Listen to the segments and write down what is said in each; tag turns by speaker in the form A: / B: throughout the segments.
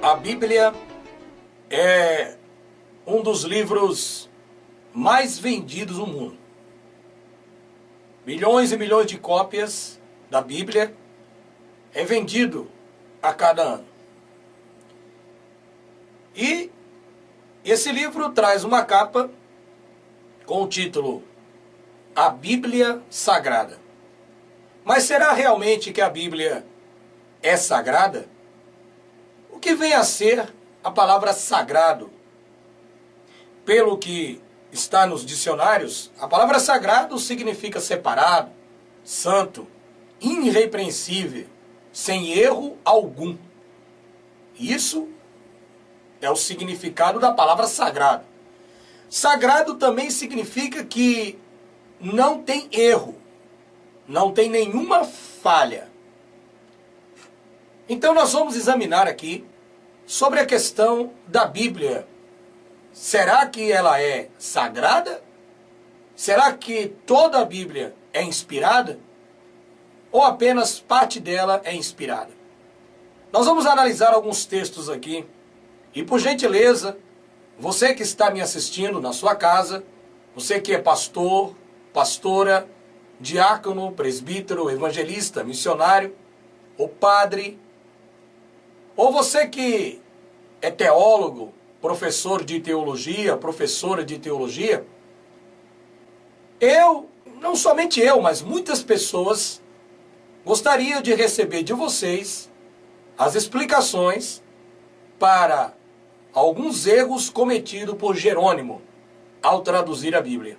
A: A Bíblia é um dos livros mais vendidos no mundo. Milhões e milhões de cópias da Bíblia é vendido a cada ano. E esse livro traz uma capa com o título A Bíblia Sagrada. Mas será realmente que a Bíblia é sagrada? O que vem a ser a palavra sagrado? Pelo que está nos dicionários, a palavra sagrado significa separado, santo, irrepreensível, sem erro algum. Isso é o significado da palavra sagrado. Sagrado também significa que não tem erro, não tem nenhuma falha. Então nós vamos examinar aqui sobre a questão da Bíblia. Será que ela é sagrada? Será que toda a Bíblia é inspirada? Ou apenas parte dela é inspirada? Nós vamos analisar alguns textos aqui. E por gentileza, você que está me assistindo na sua casa, você que é pastor, pastora, diácono, presbítero, evangelista, missionário, ou padre, ou você que é teólogo, professor de teologia, professora de teologia, não somente eu, mas muitas pessoas gostariam de receber de vocês as explicações para alguns erros cometidos por Jerônimo ao traduzir a Bíblia.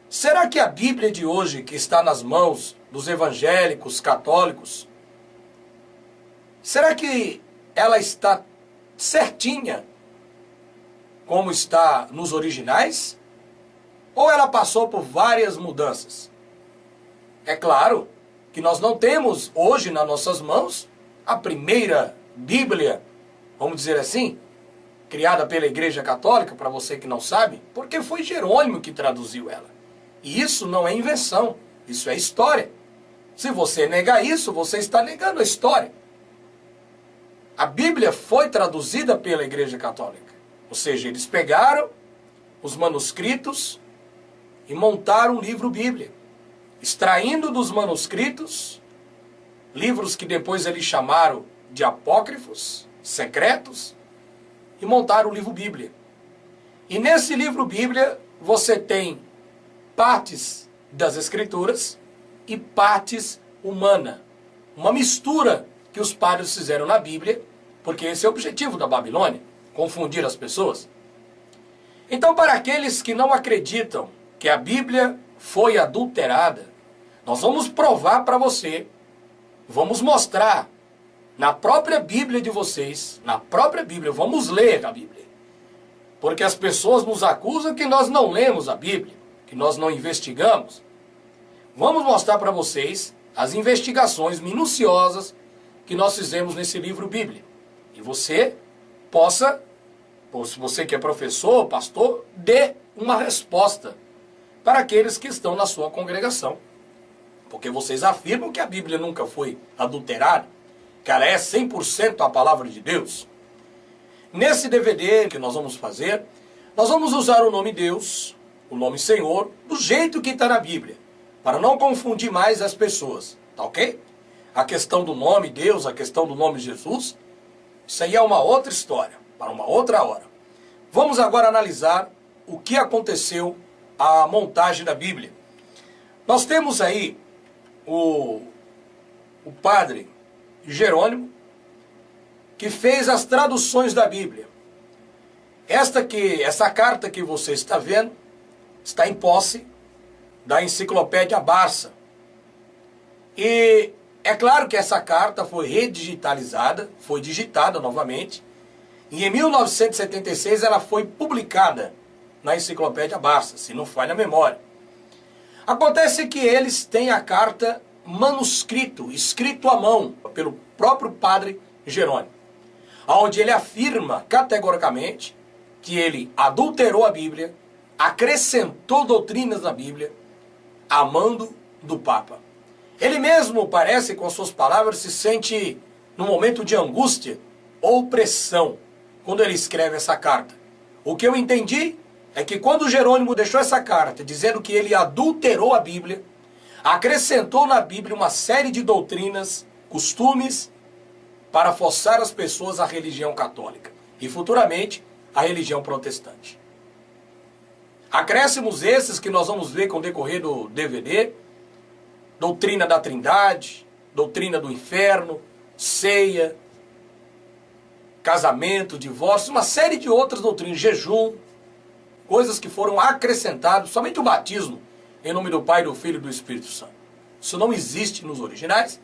A: Será que a Bíblia de hoje, que está nas mãos dos evangélicos, católicos, será que ela está certinha como está nos originais? Ou ela passou por várias mudanças? É claro que nós não temos hoje nas nossas mãos a primeira Bíblia, vamos dizer assim, criada pela Igreja Católica, para você que não sabe, porque foi Jerônimo que traduziu ela. E isso não é invenção, isso é história. Se você negar isso, você está negando a história. A Bíblia foi traduzida pela Igreja Católica. Ou seja, eles pegaram os manuscritos e montaram um livro Bíblia. Extraindo dos manuscritos, livros que depois eles chamaram de apócrifos, secretos, e montaram o livro Bíblia. E nesse livro Bíblia, você tem partes das Escrituras e partes humanas. Uma mistura que os padres fizeram na Bíblia, porque esse é o objetivo da Babilônia, confundir as pessoas. Então, para aqueles que não acreditam que a Bíblia foi adulterada, nós vamos provar para você, vamos mostrar na própria Bíblia de vocês, na própria Bíblia, vamos ler a Bíblia. Porque as pessoas nos acusam que nós não lemos a Bíblia, que nós não investigamos. Vamos mostrar para vocês as investigações minuciosas que nós fizemos nesse livro Bíblia. E você possa, se você que é professor, pastor, dê uma resposta para aqueles que estão na sua congregação. Porque vocês afirmam que a Bíblia nunca foi adulterada, que ela é 100% a palavra de Deus. Nesse DVD que nós vamos fazer, nós vamos usar o nome Deus, o nome Senhor, do jeito que está na Bíblia, para não confundir mais as pessoas, tá ok? A questão do nome Deus, a questão do nome Jesus, isso aí é uma outra história, para uma outra hora. Vamos agora analisar o que aconteceu à montagem da Bíblia. Nós temos aí o padre Jerônimo, que fez as traduções da Bíblia. Essa carta que você está vendo, está em posse da Enciclopédia Barça. E é claro que essa carta foi redigitalizada, foi digitada novamente, e em 1976 ela foi publicada na Enciclopédia Barça, se não falha a memória. Acontece que eles têm a carta manuscrito, escrito à mão, pelo próprio padre Jerônimo, onde ele afirma categoricamente que ele adulterou a Bíblia, acrescentou doutrinas na Bíblia, a mando do Papa. Ele mesmo parece, com suas palavras, se sente num momento de angústia, ou pressão quando ele escreve essa carta. O que eu entendi é que quando Jerônimo deixou essa carta dizendo que ele adulterou a Bíblia, acrescentou na Bíblia uma série de doutrinas, costumes, para forçar as pessoas à religião católica e futuramente à religião protestante. Acréscimos esses que nós vamos ver com o decorrer do DVD: doutrina da Trindade, doutrina do inferno, ceia, casamento, divórcio, uma série de outras doutrinas, jejum, coisas que foram acrescentadas, somente o batismo em nome do Pai, do Filho e do Espírito Santo. Isso não existe nos originais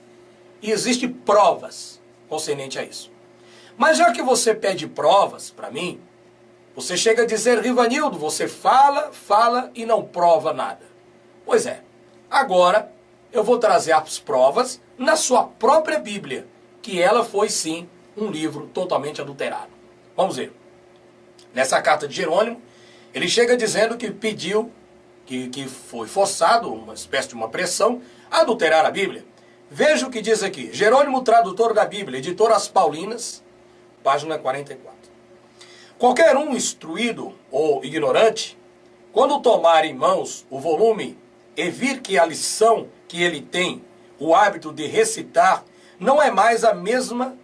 A: e existem provas concernente a isso. Mas já que você pede provas para mim, você chega a dizer: Rivanildo, você fala e não prova nada. Pois é, agora eu vou trazer as provas na sua própria Bíblia, que ela foi sim um livro totalmente adulterado. Vamos ver. Nessa carta de Jerônimo, ele chega dizendo que pediu, que foi forçado, uma espécie de uma pressão, a adulterar a Bíblia. Veja o que diz aqui. Jerônimo, tradutor da Bíblia, editor As Paulinas, página 44. Qualquer um instruído ou ignorante, quando tomar em mãos o volume e vir que a lição que ele tem o hábito de recitar não é mais a mesma,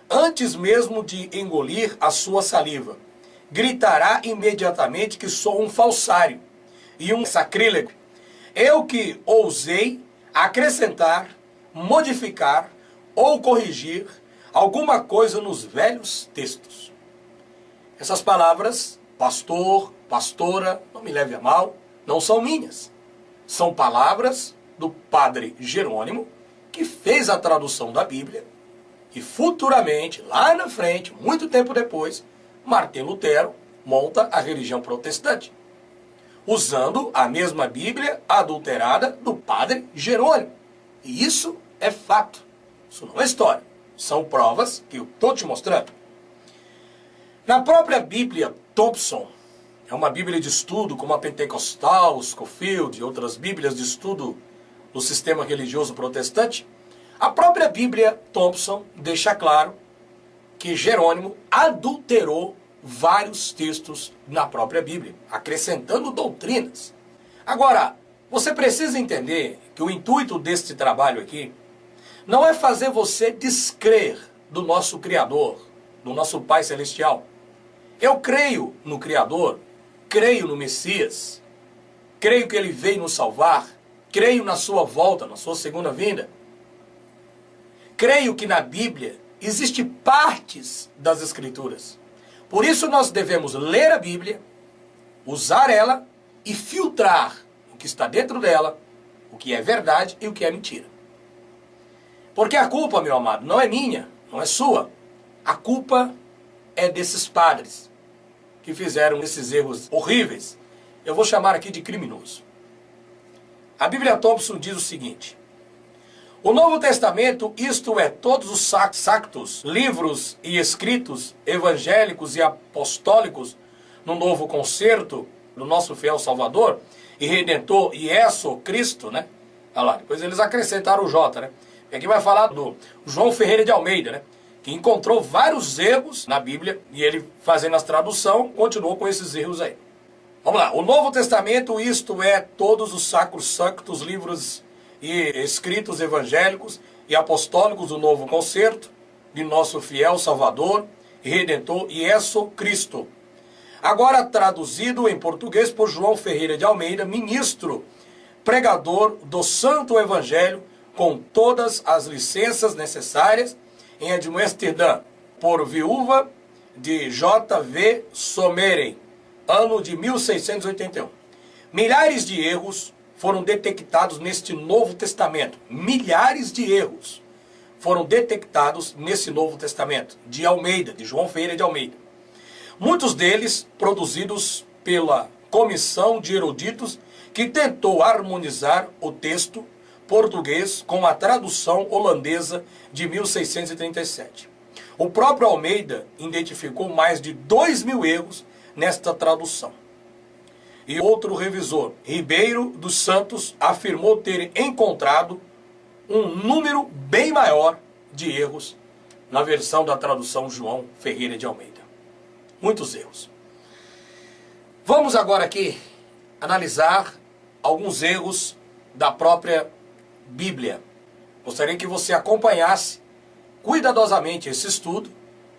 A: antes mesmo de engolir a sua saliva, gritará imediatamente que sou um falsário e um sacrílego. Eu que ousei acrescentar, modificar ou corrigir alguma coisa nos velhos textos. Essas palavras, pastor, pastora, não me leve a mal, não são minhas. São palavras do padre Jerônimo, que fez a tradução da Bíblia, e futuramente, lá na frente, muito tempo depois, Martim Lutero monta a religião protestante, usando a mesma Bíblia adulterada do padre Jerônimo. E isso é fato, isso não é história, são provas que eu estou te mostrando. Na própria Bíblia Thompson, é uma Bíblia de estudo como a Pentecostal, Scofield e outras Bíblias de estudo do sistema religioso protestante, a própria Bíblia Thompson deixa claro que Jerônimo adulterou vários textos na própria Bíblia, acrescentando doutrinas. Agora, você precisa entender que o intuito deste trabalho aqui não é fazer você descrer do nosso Criador, do nosso Pai Celestial. Eu creio no Criador, creio no Messias, creio que Ele veio nos salvar, creio na sua volta, na sua segunda vinda. Creio que na Bíblia existem partes das Escrituras. Por isso nós devemos ler a Bíblia, usar ela e filtrar o que está dentro dela, o que é verdade e o que é mentira. Porque a culpa, meu amado, não é minha, não é sua. A culpa é desses padres que fizeram esses erros horríveis. Eu vou chamar aqui de criminoso. A Bíblia Thompson diz o seguinte: o Novo Testamento, isto é, todos os sactos, livros e escritos evangélicos e apostólicos no novo concerto do nosso fiel Salvador e Redentor Iesu Cristo, né? Olha lá, depois eles acrescentaram o J, né? E aqui vai falar do João Ferreira de Almeida, né? Que encontrou vários erros na Bíblia e ele, fazendo a tradução, continuou com esses erros aí. Vamos lá. O Novo Testamento, isto é, todos os sacros, livros e escritos evangélicos e apostólicos do novo concerto de nosso fiel Salvador e Redentor Iesu Cristo. Agora traduzido em português por João Ferreira de Almeida, ministro, pregador do Santo Evangelho, com todas as licenças necessárias, em Amsterdã, por viúva de J.V. Someren, ano de 1681. Milhares de erros foram detectados neste Novo Testamento. Milhares de erros foram detectados nesse Novo Testamento, de Almeida, de João Ferreira de Almeida. Muitos deles produzidos pela comissão de eruditos que tentou harmonizar o texto português com a tradução holandesa de 1637. O próprio Almeida identificou mais de 2.000 erros nesta tradução. E outro revisor, Ribeiro dos Santos, afirmou ter encontrado um número bem maior de erros na versão da tradução João Ferreira de Almeida. Muitos erros. Vamos agora aqui analisar alguns erros da própria Bíblia. Gostaria que você acompanhasse cuidadosamente esse estudo,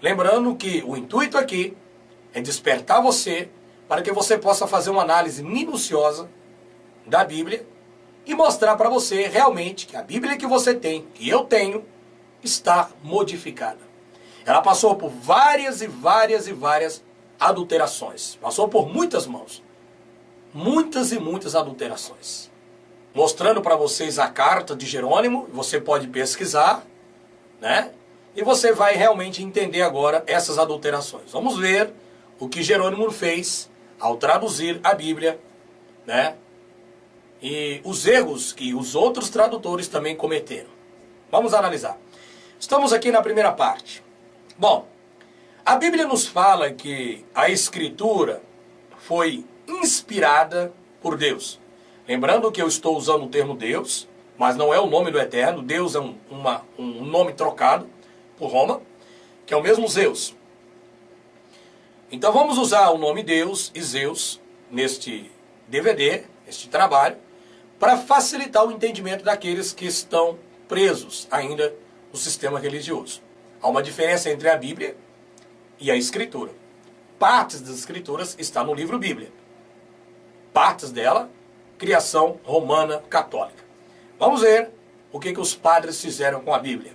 A: lembrando que o intuito aqui é despertar você para que você possa fazer uma análise minuciosa da Bíblia e mostrar para você realmente que a Bíblia que você tem, que eu tenho, está modificada. Ela passou por várias e várias e várias adulterações. Passou por muitas mãos. Muitas e muitas adulterações. Mostrando para vocês a carta de Jerônimo, você pode pesquisar, né? E você vai realmente entender agora essas adulterações. Vamos ver o que Jerônimo fez ao traduzir a Bíblia, né? E os erros que os outros tradutores também cometeram. Vamos analisar. Estamos aqui na primeira parte. Bom, a Bíblia nos fala que a Escritura foi inspirada por Deus. Lembrando que eu estou usando o termo Deus, mas não é o nome do Eterno. Deus é um nome trocado por Roma, que é o mesmo Zeus. Então vamos usar o nome Deus e Zeus neste DVD, este trabalho, para facilitar o entendimento daqueles que estão presos ainda no sistema religioso. Há uma diferença entre a Bíblia e a Escritura. Partes das Escrituras estão no livro Bíblia. Partes dela, criação romana católica. Vamos ver o que os padres fizeram com a Bíblia.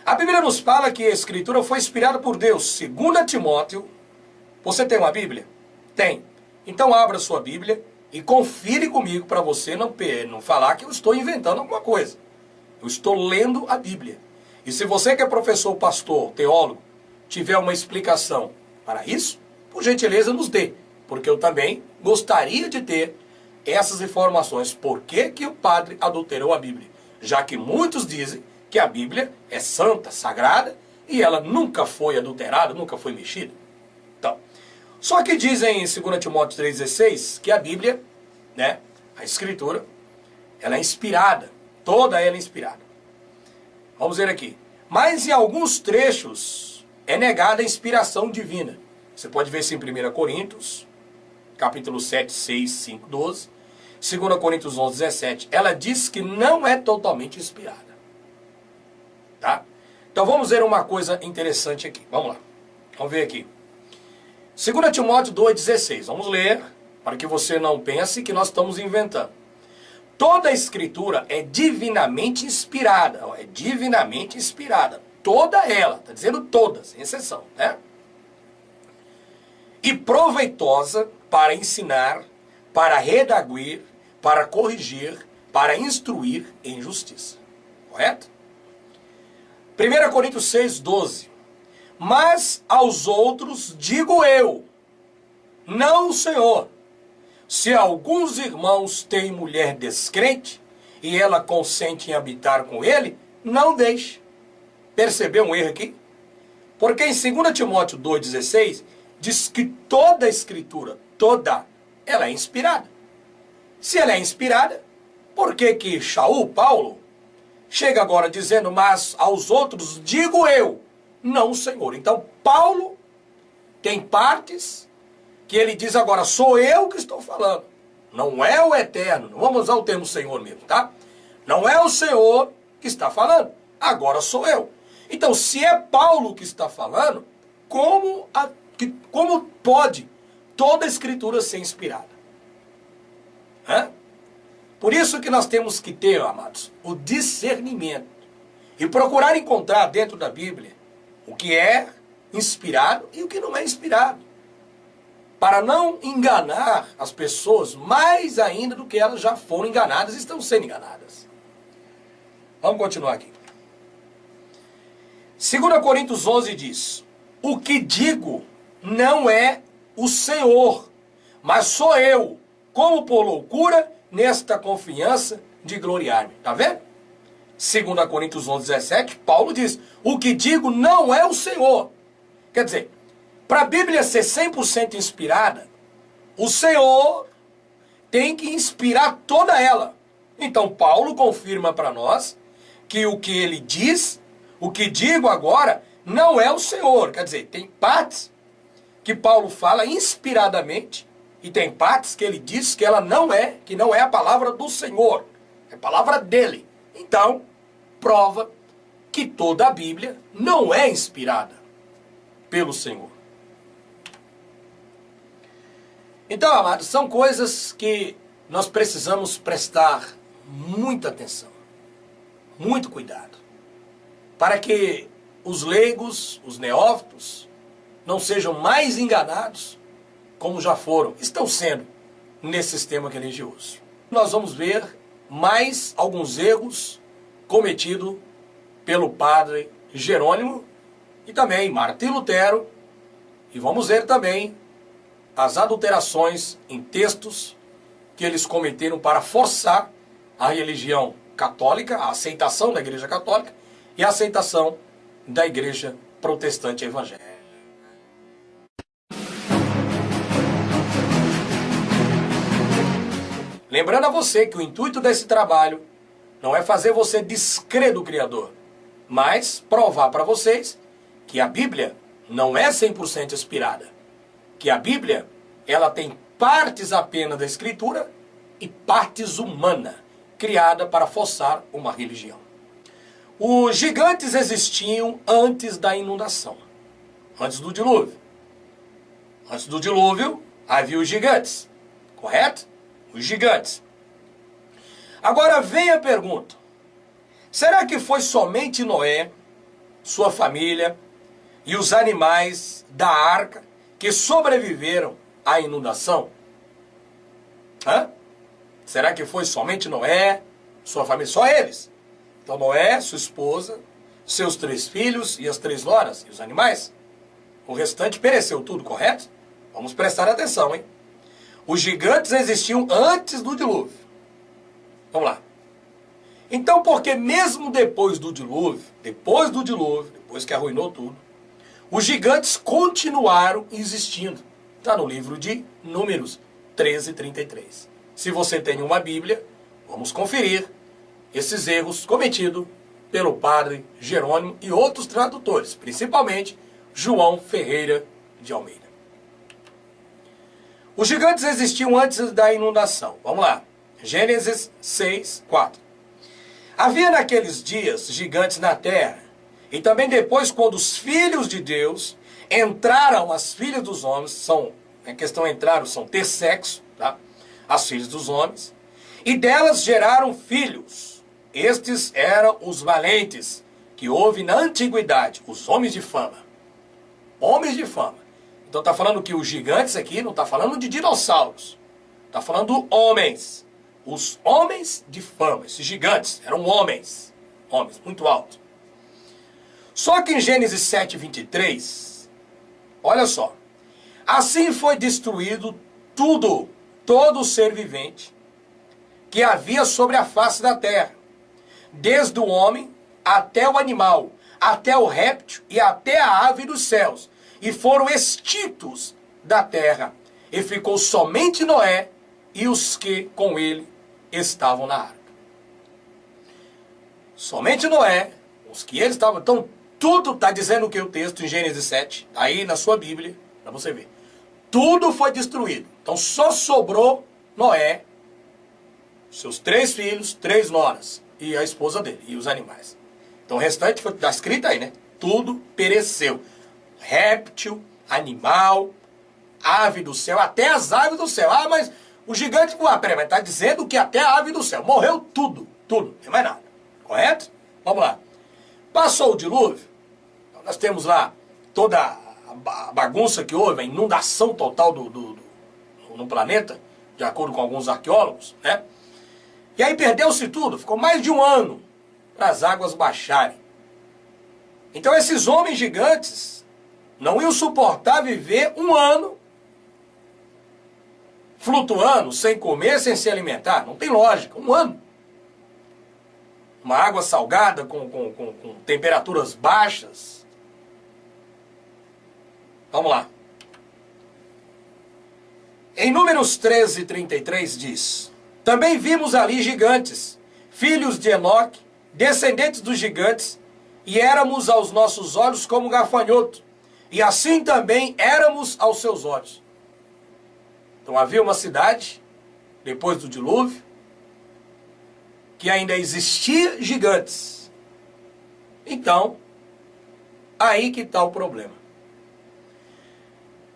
A: A Bíblia nos fala que a Escritura foi inspirada por Deus. 2 Timóteo. Você tem uma Bíblia? Tem. Então abra sua Bíblia e confire comigo para você não falar que eu estou inventando alguma coisa. Eu estou lendo a Bíblia. E se você que é professor, pastor, teólogo, tiver uma explicação para isso, por gentileza nos dê. Porque eu também gostaria de ter essas informações. Por que que o padre adulterou a Bíblia? Já que muitos dizem que a Bíblia é santa, sagrada, e ela nunca foi adulterada, nunca foi mexida. Então, só que dizem em 2 Timóteo 3,16 que a Bíblia, né, a Escritura, ela é inspirada. Toda ela é inspirada. Vamos ver aqui. Mas em alguns trechos é negada a inspiração divina. Você pode ver isso em 1 Coríntios, capítulo 7, 6, 5, 12. 2 Coríntios 11, 17. Ela diz que não é totalmente inspirada. Tá? Então vamos ver uma coisa interessante aqui. Vamos lá. Vamos ver aqui. 2 Timóteo 2,16. Vamos ler, para que você não pense que nós estamos inventando. Toda a Escritura é divinamente inspirada. É divinamente inspirada. Toda ela. Está dizendo toda, sem exceção. Né? E proveitosa para ensinar, para redaguir, para corrigir, para instruir em justiça. Correto? 1 Coríntios 6, 12. Mas aos outros digo eu, não o Senhor. Se alguns irmãos têm mulher descrente, e ela consente em habitar com ele, não deixe. Percebeu um erro aqui? Porque em 2 Timóteo 2,16, diz que toda a Escritura, toda, ela é inspirada. Se ela é inspirada, por que que Shaul, Paulo, chega agora dizendo, mas aos outros digo eu, não o Senhor. Então, Paulo tem partes que ele diz agora, sou eu que estou falando. Não é o Eterno, não vamos usar o termo Senhor mesmo, tá? Não é o Senhor que está falando, agora sou eu. Então, se é Paulo que está falando, como pode toda a Escritura ser inspirada? Hã? Por isso que nós temos que ter, amados, o discernimento e procurar encontrar dentro da Bíblia o que é inspirado e o que não é inspirado, para não enganar as pessoas mais ainda do que elas já foram enganadas e estão sendo enganadas. Vamos continuar aqui. 2 Coríntios 11 diz, o que digo não é o Senhor, mas sou eu, como por loucura, nesta confiança de gloriar-me. Está vendo? 2 Coríntios 11, 17, Paulo diz, o que digo não é o Senhor. Quer dizer, para a Bíblia ser 100% inspirada, o Senhor tem que inspirar toda ela. Então Paulo confirma para nós que o que ele diz O que digo agora não é o Senhor. Quer dizer, tem partes que Paulo fala inspiradamente e tem partes que ele diz que ela não é, que não é a palavra do Senhor, é a palavra dele. Então, prova que toda a Bíblia não é inspirada pelo Senhor. Então, amados, são coisas que nós precisamos prestar muita atenção, muito cuidado, para que os leigos, os neófitos, não sejam mais enganados como já foram, estão sendo nesse sistema religioso. Nós vamos ver mais alguns erros cometidos pelo padre Jerônimo e também Martim Lutero, e vamos ver também as adulterações em textos que eles cometeram para forçar a religião católica, a aceitação da Igreja Católica e a aceitação da Igreja Protestante Evangélica. Lembrando a você que o intuito desse trabalho não é fazer você descrer do Criador, mas provar para vocês que a Bíblia não é 100% inspirada, que a Bíblia ela tem partes apenas da Escritura e partes humanas, criada para forçar uma religião. Os gigantes existiam antes da inundação, antes do dilúvio. Antes do dilúvio havia os gigantes, correto? Os gigantes. Agora vem a pergunta: será que foi somente Noé, sua família e os animais da arca que sobreviveram à inundação? Será que foi somente Noé, sua família, só eles? Então Noé, sua esposa, seus 3 filhos e as 3 noras e os animais? O restante pereceu tudo, correto? Vamos prestar atenção, hein? Os gigantes existiam antes do dilúvio. Vamos lá. Então, porque mesmo depois do dilúvio, depois que arruinou tudo, os gigantes continuaram existindo. Está no livro de Números 13:33. Se você tem uma Bíblia, vamos conferir esses erros cometidos pelo padre Jerônimo e outros tradutores, principalmente João Ferreira de Almeida. Os gigantes existiam antes da inundação. Vamos lá. Gênesis 6:4. Havia naqueles dias gigantes na terra, e também depois, quando os filhos de Deus entraram as filhas dos homens, a questão entraram, são ter sexo, tá? As filhas dos homens, e delas geraram filhos. Estes eram os valentes, que houve na antiguidade, os homens de fama. Homens de fama. Então está falando que os gigantes aqui não está falando de dinossauros. Está falando homens. Os homens de fama. Esses gigantes eram homens. Homens, muito altos. Só que em Gênesis 7:23, olha só. Assim foi destruído tudo, todo ser vivente que havia sobre a face da terra. Desde o homem até o animal, até o réptil e até a ave dos céus. E foram extintos da terra. E ficou somente Noé e os que com ele estavam na arca. Somente Noé, os que eles estavam. Então, tudo está dizendo o que o texto em Gênesis 7, aí na sua Bíblia, para você ver. Tudo foi destruído. Então, só sobrou Noé, seus 3 filhos, 3 noras, e a esposa dele, e os animais. Então, o restante foi está escrito aí, né? Tudo pereceu. Réptil, animal, ave do céu, até as aves do céu. Ah, mas o gigante, peraí, mas está dizendo que até a ave do céu. Morreu tudo, tudo, não tem mais nada. Correto? Vamos lá. Passou o dilúvio, então nós temos lá toda a bagunça que houve, a inundação total no planeta, de acordo com alguns arqueólogos, né? E aí perdeu-se tudo, ficou mais de 1 ano para as águas baixarem. Então esses homens gigantes não iam suportar viver 1 ano flutuando, sem comer, sem se alimentar. Não tem lógica, 1 ano. Uma água salgada com temperaturas baixas. Vamos lá. Em Números 13:33 diz: também vimos ali gigantes, filhos de Enoque, descendentes dos gigantes, e éramos aos nossos olhos como gafanhoto, e assim também éramos aos seus olhos. Então havia uma cidade, depois do dilúvio, que ainda existia gigantes. Então, aí que está o problema.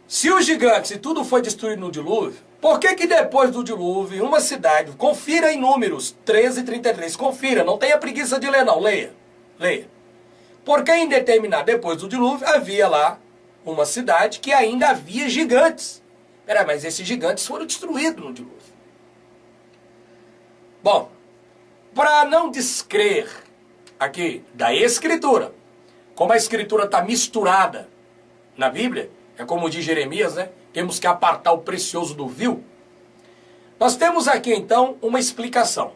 A: Se os gigantes e tudo foi destruído no dilúvio, por que depois do dilúvio, uma cidade, confira em Números 13:33, confira, não tenha preguiça de ler não, leia. Porque em determinado, depois do dilúvio, havia lá uma cidade que ainda havia gigantes. Peraí, mas esses gigantes foram destruídos no dilúvio. Bom, para não descrer aqui da Escritura, como a Escritura está misturada na Bíblia, é como diz Jeremias, né? Temos que apartar o precioso do vil. Nós temos aqui então uma explicação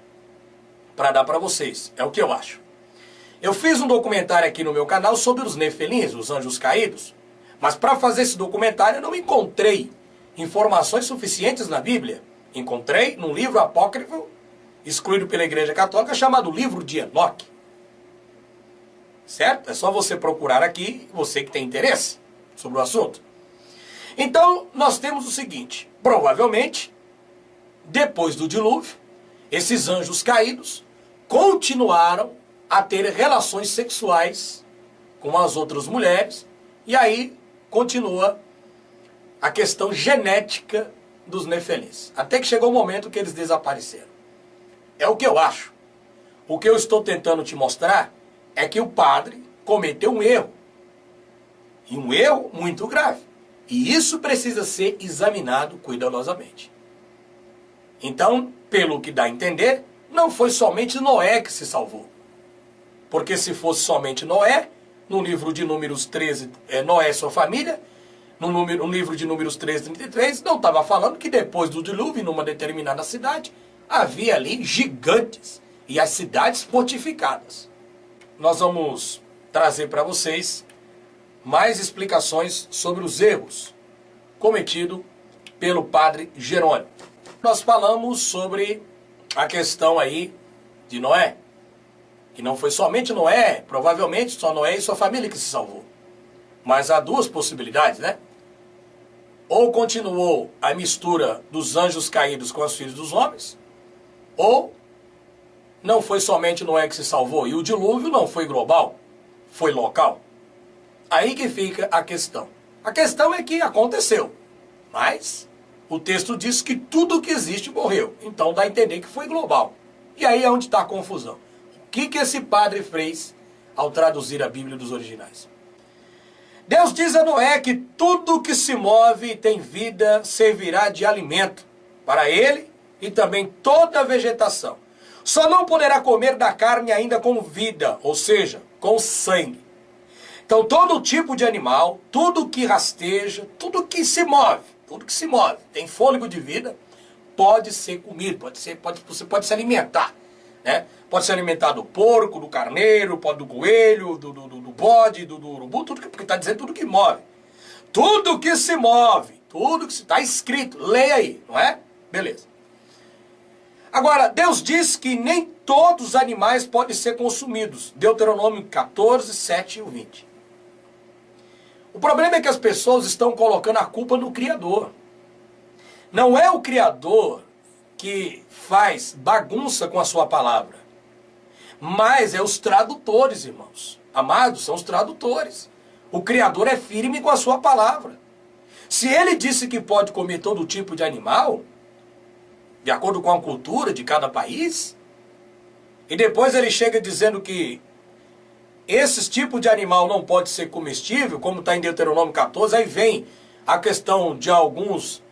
A: para dar para vocês, é o que eu acho. Eu fiz um documentário aqui no meu canal sobre os Nefelins, os anjos caídos, mas para fazer esse documentário eu não encontrei informações suficientes na Bíblia. Encontrei num livro apócrifo, excluído pela Igreja Católica, chamado Livro de Enoque. Certo? É só você procurar aqui, você que tem interesse sobre o assunto. Então, nós temos o seguinte, provavelmente, depois do dilúvio, esses anjos caídos continuaram a ter relações sexuais com as outras mulheres, e aí continua a questão genética dos Nefelins. Até que chegou o momento que eles desapareceram. É o que eu acho. O que eu estou tentando te mostrar é que o padre cometeu um erro. E um erro muito grave. E isso precisa ser examinado cuidadosamente. Então, pelo que dá a entender, não foi somente Noé que se salvou. Porque se fosse somente Noé, no livro de Números 13, Noé e sua família, no livro de Números 13:33, não estava falando que depois do dilúvio, numa determinada cidade, havia ali gigantes e as cidades fortificadas. Nós vamos trazer para vocês mais explicações sobre os erros cometidos pelo padre Jerônimo. Nós falamos sobre a questão aí de Noé, que não foi somente Noé, provavelmente só Noé e sua família que se salvou. Mas há duas possibilidades, né? Ou continuou a mistura dos anjos caídos com os filhos dos homens, ou não foi somente Noé que se salvou, e o dilúvio não foi global, foi local. Aí que fica a questão. A questão é que aconteceu, mas o texto diz que tudo que existe morreu. Então dá a entender que foi global. E aí é onde está a confusão. O que esse padre fez ao traduzir a Bíblia dos originais? Deus diz a Noé que tudo que se move e tem vida servirá de alimento para ele e também toda a vegetação. Só não poderá comer da carne ainda com vida, ou seja, com sangue. Então todo tipo de animal, tudo que rasteja, tudo que se move, tem fôlego de vida, pode ser comido, você pode se alimentar, né? Pode se alimentar do porco, do carneiro, do coelho, do bode, do urubu, tudo que, porque está dizendo tudo que move. Tudo que se move, tudo que está escrito, leia aí, não é? Beleza. Agora, Deus diz que nem todos os animais podem ser consumidos. Deuteronômio 14, 7 e 20. O problema é que as pessoas estão colocando a culpa no Criador. Não é o Criador que faz bagunça com a sua palavra, mas é os tradutores, irmãos. Amados, são os tradutores. O Criador é firme com a sua palavra. Se ele disse que pode comer todo tipo de animal, de acordo com a cultura de cada país, e depois ele chega dizendo que esses tipos de animal não pode ser comestível, como está em Deuteronômio 14, aí vem a questão de alguns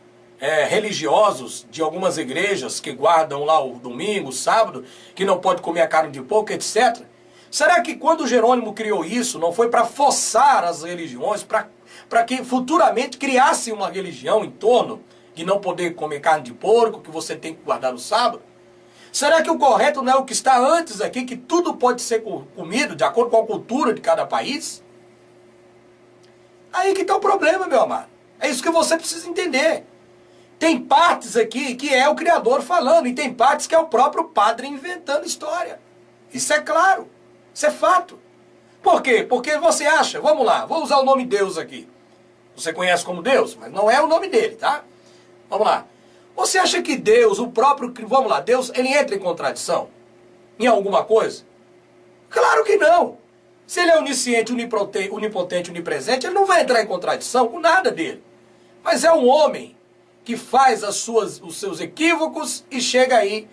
A: religiosos, de algumas igrejas que guardam lá o domingo, o sábado, que não pode comer a carne de porco, etc. Será que quando Jerônimo criou isso, não foi para forçar as religiões, para que futuramente criasse uma religião em torno de não poder comer carne de porco, que você tem que guardar no sábado? Será que o correto não é o que está antes aqui, que tudo pode ser comido de acordo com a cultura de cada país? Aí que está o problema, meu amado. É isso que você precisa entender. Tem partes aqui que é o Criador falando, e tem partes que é o próprio padre inventando história. Isso é claro, isso é fato. Por quê? Porque você acha, vamos lá, vou usar o nome Deus aqui. Você conhece como Deus, mas não é o nome dele, tá? Vamos lá. Você acha que Deus, o próprio, vamos lá, Deus, ele entra em contradição em alguma coisa? Claro que não. Se ele é onisciente, onipotente, onipresente, ele não vai entrar em contradição com nada dele. Mas é um homem que faz os seus equívocos e chega aí,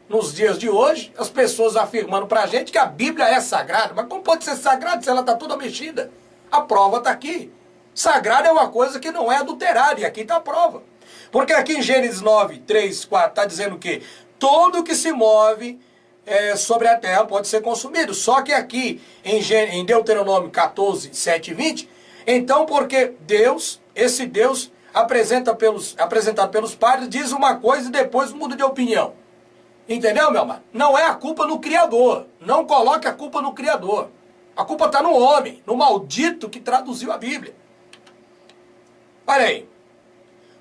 A: nos dias de hoje, as pessoas afirmando pra gente que a Bíblia é sagrada. Mas como pode ser sagrada se ela está toda mexida? A prova está aqui. Sagrado é uma coisa que não é adulterada, e aqui está a prova. Porque aqui em Gênesis 9, 3, 4, está dizendo que todo que se move sobre a terra pode ser consumido. Só que aqui em Deuteronômio 14, 7 e 20, então porque Deus, esse Deus apresentado pelos padres, diz uma coisa e depois muda de opinião. Entendeu, meu amado? Não é a culpa no Criador. Não coloque a culpa no Criador. A culpa está no homem, no maldito que traduziu a Bíblia. Olha aí.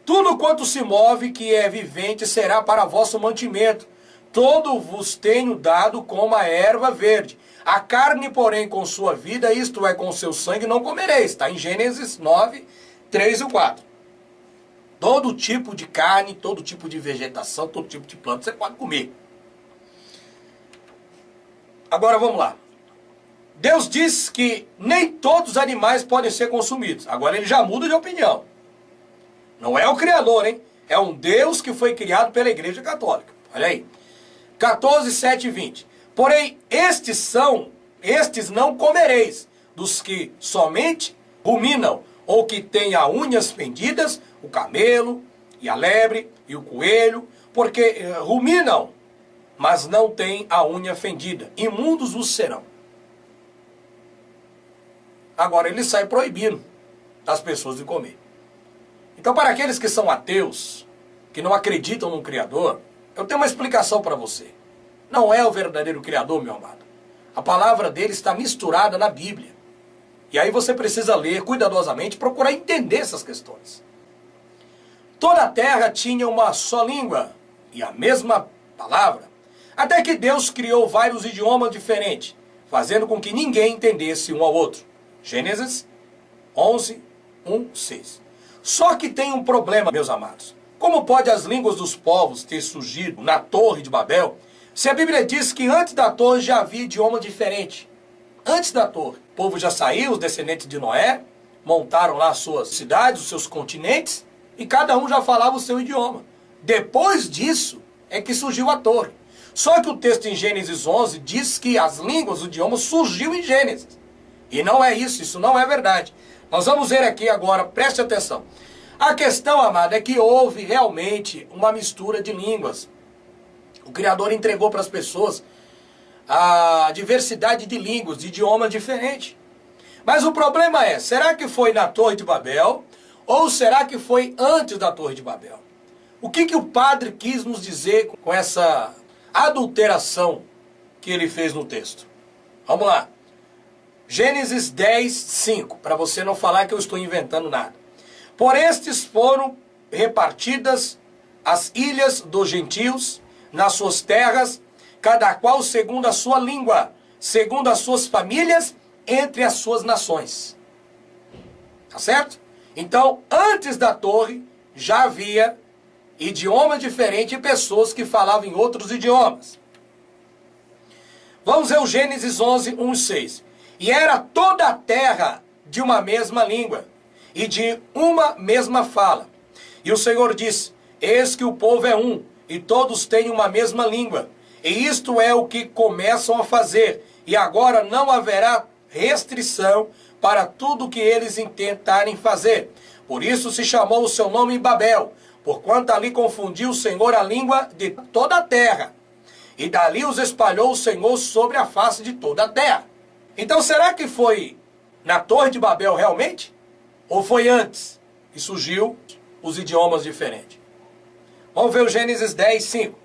A: Tudo quanto se move que é vivente será para vosso mantimento. Todo vos tenho dado como a erva verde. A carne, porém, com sua vida, isto é, com seu sangue, não comereis. Está em Gênesis 9, 3 e 4. Todo tipo de carne, todo tipo de vegetação, todo tipo de planta, você pode comer. Agora vamos lá. Deus diz que nem todos os animais podem ser consumidos. Agora ele já muda de opinião. Não é o Criador, hein? É um Deus que foi criado pela Igreja Católica. Olha aí. 14, 7 e 20. Porém, estes não comereis, dos que somente ruminam, ou que têm as unhas fendidas, o camelo, e a lebre, e o coelho, porque ruminam, mas não têm a unha fendida. Imundos os serão. Agora ele sai proibindo das pessoas de comer. Então, para aqueles que são ateus, que não acreditam no Criador, eu tenho uma explicação para você. Não é o verdadeiro Criador, meu amado. A palavra dele está misturada na Bíblia. E aí você precisa ler cuidadosamente, procurar entender essas questões. Toda a terra tinha uma só língua e a mesma palavra, até que Deus criou vários idiomas diferentes, fazendo com que ninguém entendesse um ao outro. Gênesis 11, 1, 6. Só que tem um problema, meus amados. Como pode as línguas dos povos ter surgido na Torre de Babel, se a Bíblia diz que antes da torre já havia idioma diferente? Antes da torre, o povo já saiu, os descendentes de Noé, montaram lá as suas cidades, os seus continentes, e cada um já falava o seu idioma. Depois disso é que surgiu a torre. Só que o texto em Gênesis 11 diz que as línguas, o idioma surgiu em Gênesis. E não é isso não é verdade. Nós vamos ver aqui agora, preste atenção. A questão, amado, é que houve realmente uma mistura de línguas. O Criador entregou para as pessoas a diversidade de línguas, de idiomas diferentes. Mas o problema é, será que foi na Torre de Babel ou será que foi antes da Torre de Babel? O que o padre quis nos dizer com essa adulteração que ele fez no texto? Vamos lá. Gênesis 10, 5, para você não falar que eu estou inventando nada. Por estes foram repartidas as ilhas dos gentios nas suas terras, cada qual segundo a sua língua, segundo as suas famílias, entre as suas nações. Tá certo? Então, antes da torre, já havia idioma diferente e pessoas que falavam em outros idiomas. Vamos ver o Gênesis 11, 1 e 6. E era toda a terra de uma mesma língua, e de uma mesma fala. E o Senhor disse, eis que o povo é um, e todos têm uma mesma língua. E isto é o que começam a fazer. E agora não haverá restrição para tudo que eles intentarem fazer. Por isso se chamou o seu nome Babel, porquanto ali confundiu o Senhor a língua de toda a terra. E dali os espalhou o Senhor sobre a face de toda a terra. Então será que foi na Torre de Babel realmente? Ou foi antes e surgiu os idiomas diferentes? Vamos ver o Gênesis 10, 5.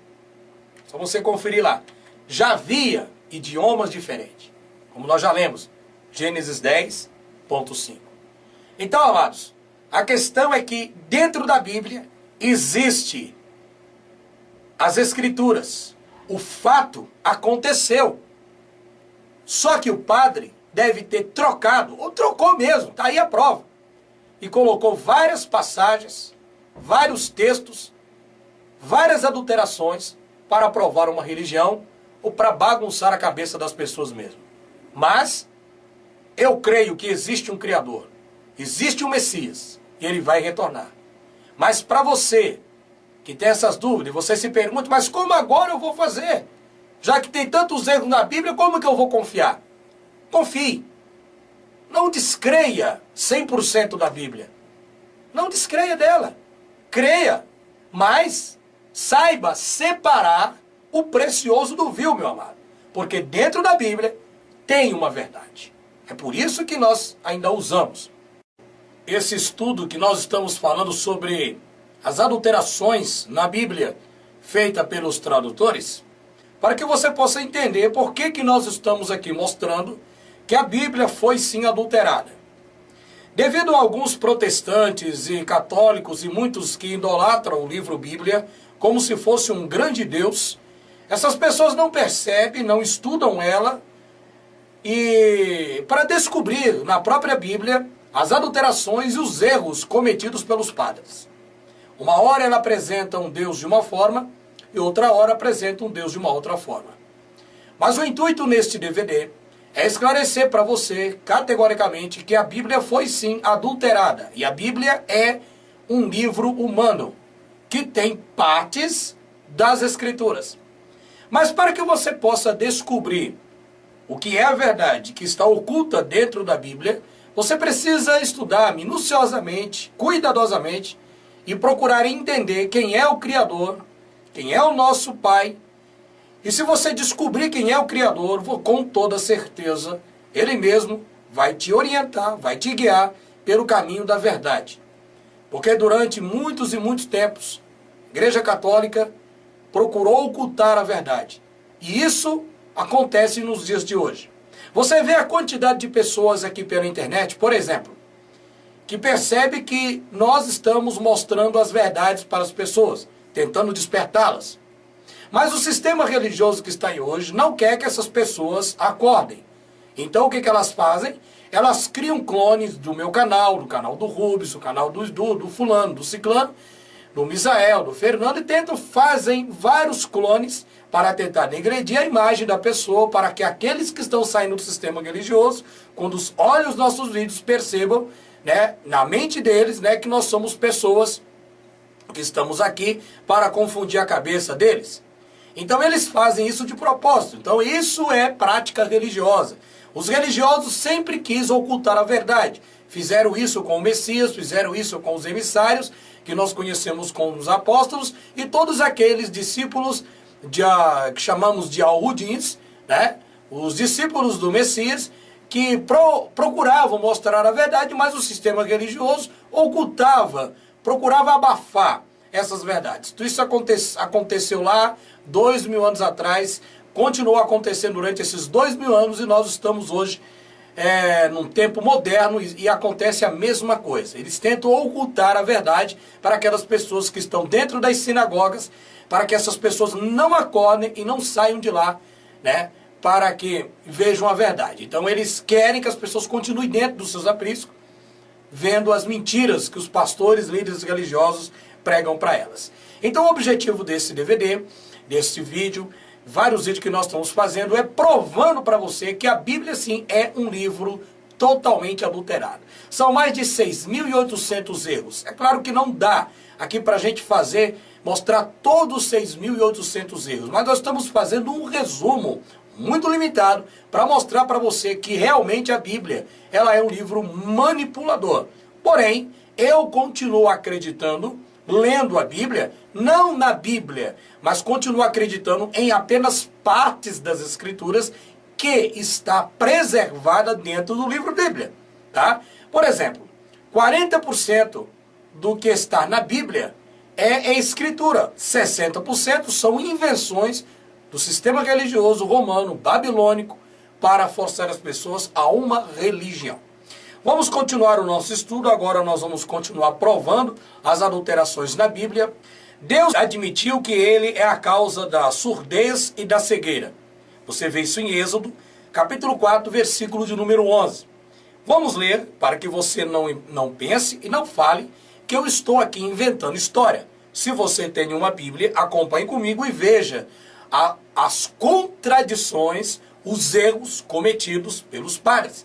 A: Só você conferir lá. Já havia idiomas diferentes. Como nós já lemos. Gênesis 10.5. Então, amados, a questão é que dentro da Bíblia existe as Escrituras. O fato aconteceu. Só que o padre deve ter trocado, ou trocou mesmo, está aí a prova, e colocou várias passagens, vários textos, várias adulterações para aprovar uma religião ou para bagunçar a cabeça das pessoas mesmo. Mas eu creio que existe um Criador, existe um Messias, e ele vai retornar. Mas para você que tem essas dúvidas, você se pergunta, mas como agora eu vou fazer? Já que tem tantos erros na Bíblia, como que eu vou confiar? Confie. Não descreia 100% da Bíblia. Não descreia dela. Creia. Mas saiba separar o precioso do vil, meu amado. Porque dentro da Bíblia tem uma verdade. É por isso que nós ainda usamos esse estudo que nós estamos falando sobre as adulterações na Bíblia feita pelos tradutores, para que você possa entender por que nós estamos aqui mostrando que a Bíblia foi sim adulterada. Devido a alguns protestantes e católicos e muitos que idolatram o livro Bíblia como se fosse um grande Deus, essas pessoas não percebem, não estudam ela, e para descobrir na própria Bíblia as adulterações e os erros cometidos pelos padres. Uma hora ela apresenta um Deus de uma forma e outra hora apresenta um Deus de uma outra forma. Mas o intuito neste DVD é esclarecer para você categoricamente que a Bíblia foi sim adulterada. E a Bíblia é um livro humano que tem partes das Escrituras. Mas para que você possa descobrir o que é a verdade que está oculta dentro da Bíblia, você precisa estudar minuciosamente, cuidadosamente, e procurar entender quem é o Criador, quem é o nosso Pai. E se você descobrir quem é o Criador, com toda certeza, Ele mesmo vai te orientar, vai te guiar pelo caminho da verdade. Porque durante muitos e muitos tempos, a Igreja Católica procurou ocultar a verdade. E isso acontece nos dias de hoje. Você vê a quantidade de pessoas aqui pela internet, por exemplo, que percebe que nós estamos mostrando as verdades para as pessoas, tentando despertá-las. Mas o sistema religioso que está aí hoje não quer que essas pessoas acordem. Então o que elas fazem? Elas criam clones do meu canal, do canal do Rubens, do canal do fulano, do ciclano, do Misael, do Fernando, e fazem vários clones para tentar degredir a imagem da pessoa, para que aqueles que estão saindo do sistema religioso, quando olhem os nossos vídeos, percebam, né, na mente deles, né, que nós somos pessoas que estamos aqui para confundir a cabeça deles. Então eles fazem isso de propósito. Então isso é prática religiosa. Os religiosos sempre quis ocultar a verdade. Fizeram isso com o Messias, fizeram isso com os emissários, que nós conhecemos como os apóstolos, e todos aqueles discípulos que chamamos de aludins, né? Os discípulos do Messias, que procuravam mostrar a verdade, mas o sistema religioso ocultava, procurava abafar essas verdades. Tudo isso aconteceu lá 2000 anos atrás, continuou acontecendo durante esses 2000 anos, e nós estamos hoje num tempo moderno, e acontece a mesma coisa. Eles tentam ocultar a verdade para aquelas pessoas que estão dentro das sinagogas, para que essas pessoas não acordem e não saiam de lá, né, para que vejam a verdade. Então eles querem que as pessoas continuem dentro dos seus apriscos, vendo as mentiras que os pastores, líderes religiosos pregam para elas. Então o objetivo desse DVD, desse vídeo, vários vídeos que nós estamos fazendo, é provando para você que a Bíblia sim é um livro totalmente adulterado. São mais de 6.800 erros. É claro que não dá aqui para a gente mostrar todos os 6.800 erros, mas nós estamos fazendo um resumo muito limitado para mostrar para você que realmente a Bíblia ela é um livro manipulador. Porém, eu continuo acreditando, lendo a Bíblia, não na Bíblia, mas continuo acreditando em apenas partes das Escrituras que está preservada dentro do livro Bíblia, tá? Por exemplo, 40% do que está na Bíblia é escritura, 60% são invenções do sistema religioso romano, babilônico, para forçar as pessoas a uma religião. Vamos continuar o nosso estudo. Agora nós vamos continuar provando as adulterações na Bíblia. Deus admitiu que Ele é a causa da surdez e da cegueira. Você vê isso em Êxodo, capítulo 4, versículo de número 11. Vamos ler para que você não pense e não fale que eu estou aqui inventando história. Se você tem uma Bíblia, acompanhe comigo e veja as contradições, os erros cometidos pelos padres.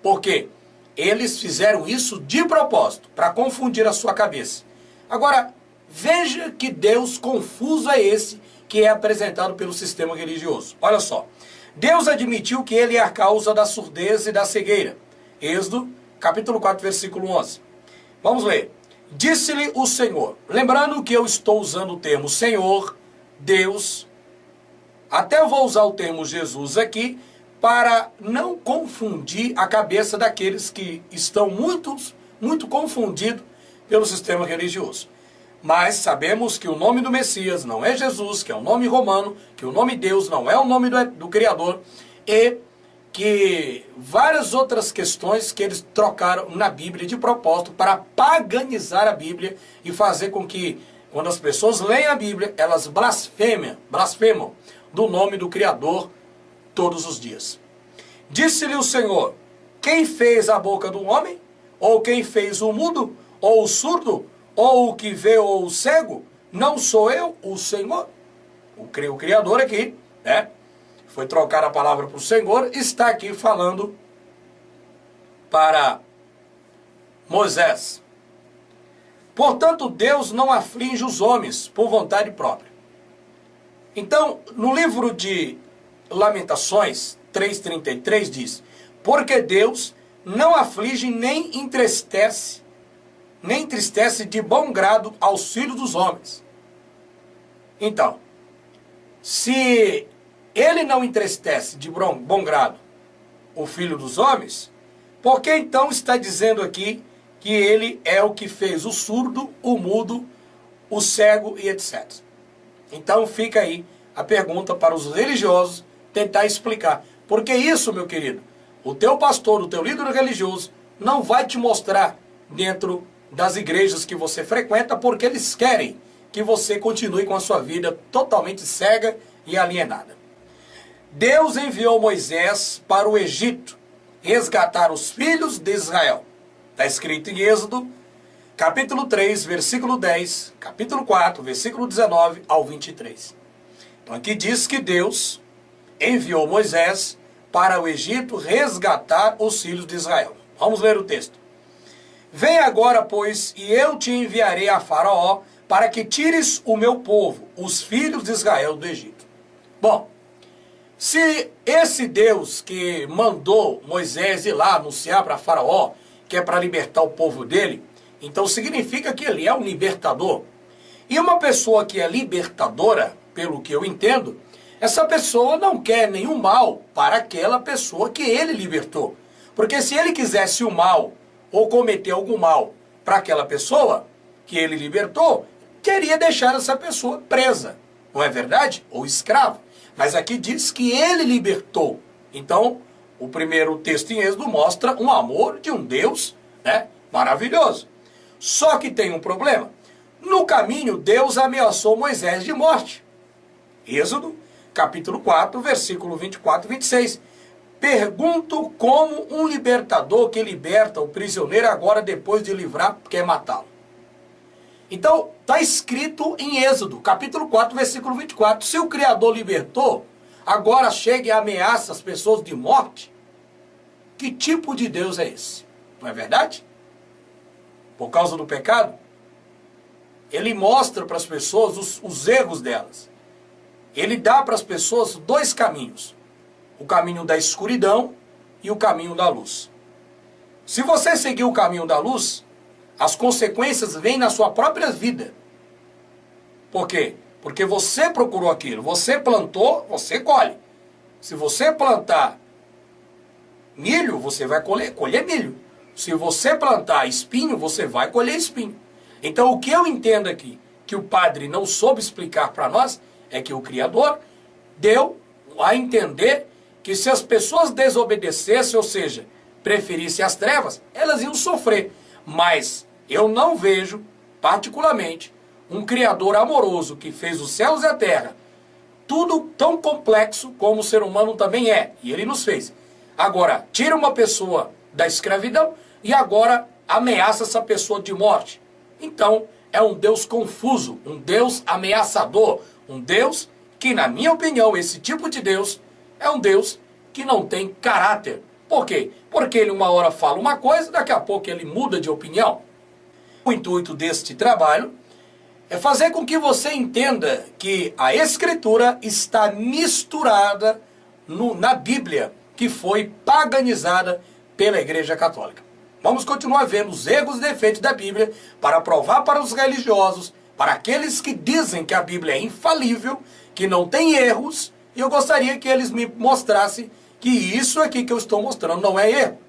A: Porque eles fizeram isso de propósito, para confundir a sua cabeça. Agora, veja que Deus confuso é esse que é apresentado pelo sistema religioso. Olha só. Deus admitiu que ele é a causa da surdez e da cegueira. Êxodo, capítulo 4, versículo 11. Vamos ler. Disse-lhe o Senhor. Lembrando que eu estou usando o termo Senhor, Deus. Até eu vou usar o termo Jesus aqui para não confundir a cabeça daqueles que estão muito confundidos pelo sistema religioso. Mas sabemos que o nome do Messias não é Jesus, que é o nome romano, que o nome Deus não é o nome do Criador, e que várias outras questões que eles trocaram na Bíblia de propósito para paganizar a Bíblia e fazer com que, quando as pessoas leem a Bíblia, elas blasfemam do nome do Criador todos os dias. Disse-lhe o Senhor, quem fez a boca do homem? Ou quem fez o mudo? Ou o surdo? Ou o que vê ou o cego? Não sou eu, o Senhor? O Criador aqui, né? Foi trocar a palavra para o Senhor, está aqui falando para Moisés. Portanto, Deus não aflige os homens por vontade própria. Então, no livro de Lamentações 3,33 diz, porque Deus não aflige nem entristece de bom grado aos filhos dos homens. Então, se ele não entristece de bom grado o filho dos homens, por que então está dizendo aqui que ele é o que fez o surdo, o mudo, o cego e etc. Então fica aí a pergunta para os religiosos tentar explicar. Porque isso, meu querido, o teu pastor, o teu líder religioso, não vai te mostrar dentro das igrejas que você frequenta, porque eles querem que você continue com a sua vida totalmente cega e alienada. Deus enviou Moisés para o Egito resgatar os filhos de Israel. Está escrito em Êxodo, capítulo 3, versículo 10, capítulo 4, versículo 19 ao 23. Então aqui diz que Deus enviou Moisés para o Egito resgatar os filhos de Israel. Vamos ler o texto. Vem agora, pois, e eu te enviarei a Faraó para que tires o meu povo, os filhos de Israel, do Egito. Bom, se esse Deus que mandou Moisés ir lá anunciar para Faraó, que é para libertar o povo dele, então significa que ele é um libertador. E uma pessoa que é libertadora, pelo que eu entendo, essa pessoa não quer nenhum mal para aquela pessoa que ele libertou. Porque se ele quisesse o mal, ou cometer algum mal para aquela pessoa que ele libertou, queria deixar essa pessoa presa, não é verdade? Ou escrava. Mas aqui diz que ele libertou. Então, o primeiro texto em Êxodo mostra um amor de um Deus, né, maravilhoso. Só que tem um problema. No caminho, Deus ameaçou Moisés de morte. Êxodo, capítulo 4, versículo 24 e 26. Pergunto como um libertador que liberta o prisioneiro agora depois de livrar quer matá-lo. Então, está escrito em Êxodo, capítulo 4, versículo 24. Se o Criador libertou, agora chega e ameaça as pessoas de morte. Que tipo de Deus é esse? Não é verdade? Por causa do pecado, ele mostra para as pessoas os erros delas. Ele dá para as pessoas dois caminhos. O caminho da escuridão e o caminho da luz. Se você seguir o caminho da luz, as consequências vêm na sua própria vida. Por quê? Porque você procurou aquilo. Você plantou, você colhe. Se você plantar milho, você vai colher milho. Se você plantar espinho, você vai colher espinho. Então o que eu entendo aqui, que o padre não soube explicar para nós, é que o Criador deu a entender que se as pessoas desobedecessem, ou seja, preferissem as trevas, elas iam sofrer. Mas eu não vejo, particularmente, um Criador amoroso que fez os céus e a terra tudo tão complexo como o ser humano também é, e ele nos fez. Agora, tira uma pessoa da escravidão e agora ameaça essa pessoa de morte. Então, é um Deus confuso, um Deus ameaçador, um Deus que, na minha opinião, esse tipo de Deus é um Deus que não tem caráter. Por quê? Porque ele uma hora fala uma coisa, daqui a pouco ele muda de opinião. O intuito deste trabalho é fazer com que você entenda que a Escritura está misturada na Bíblia, que foi paganizada pela Igreja Católica. Vamos continuar vendo os erros e defeitos da Bíblia para provar para os religiosos, para aqueles que dizem que a Bíblia é infalível, que não tem erros, e eu gostaria que eles me mostrassem que isso aqui que eu estou mostrando não é erro.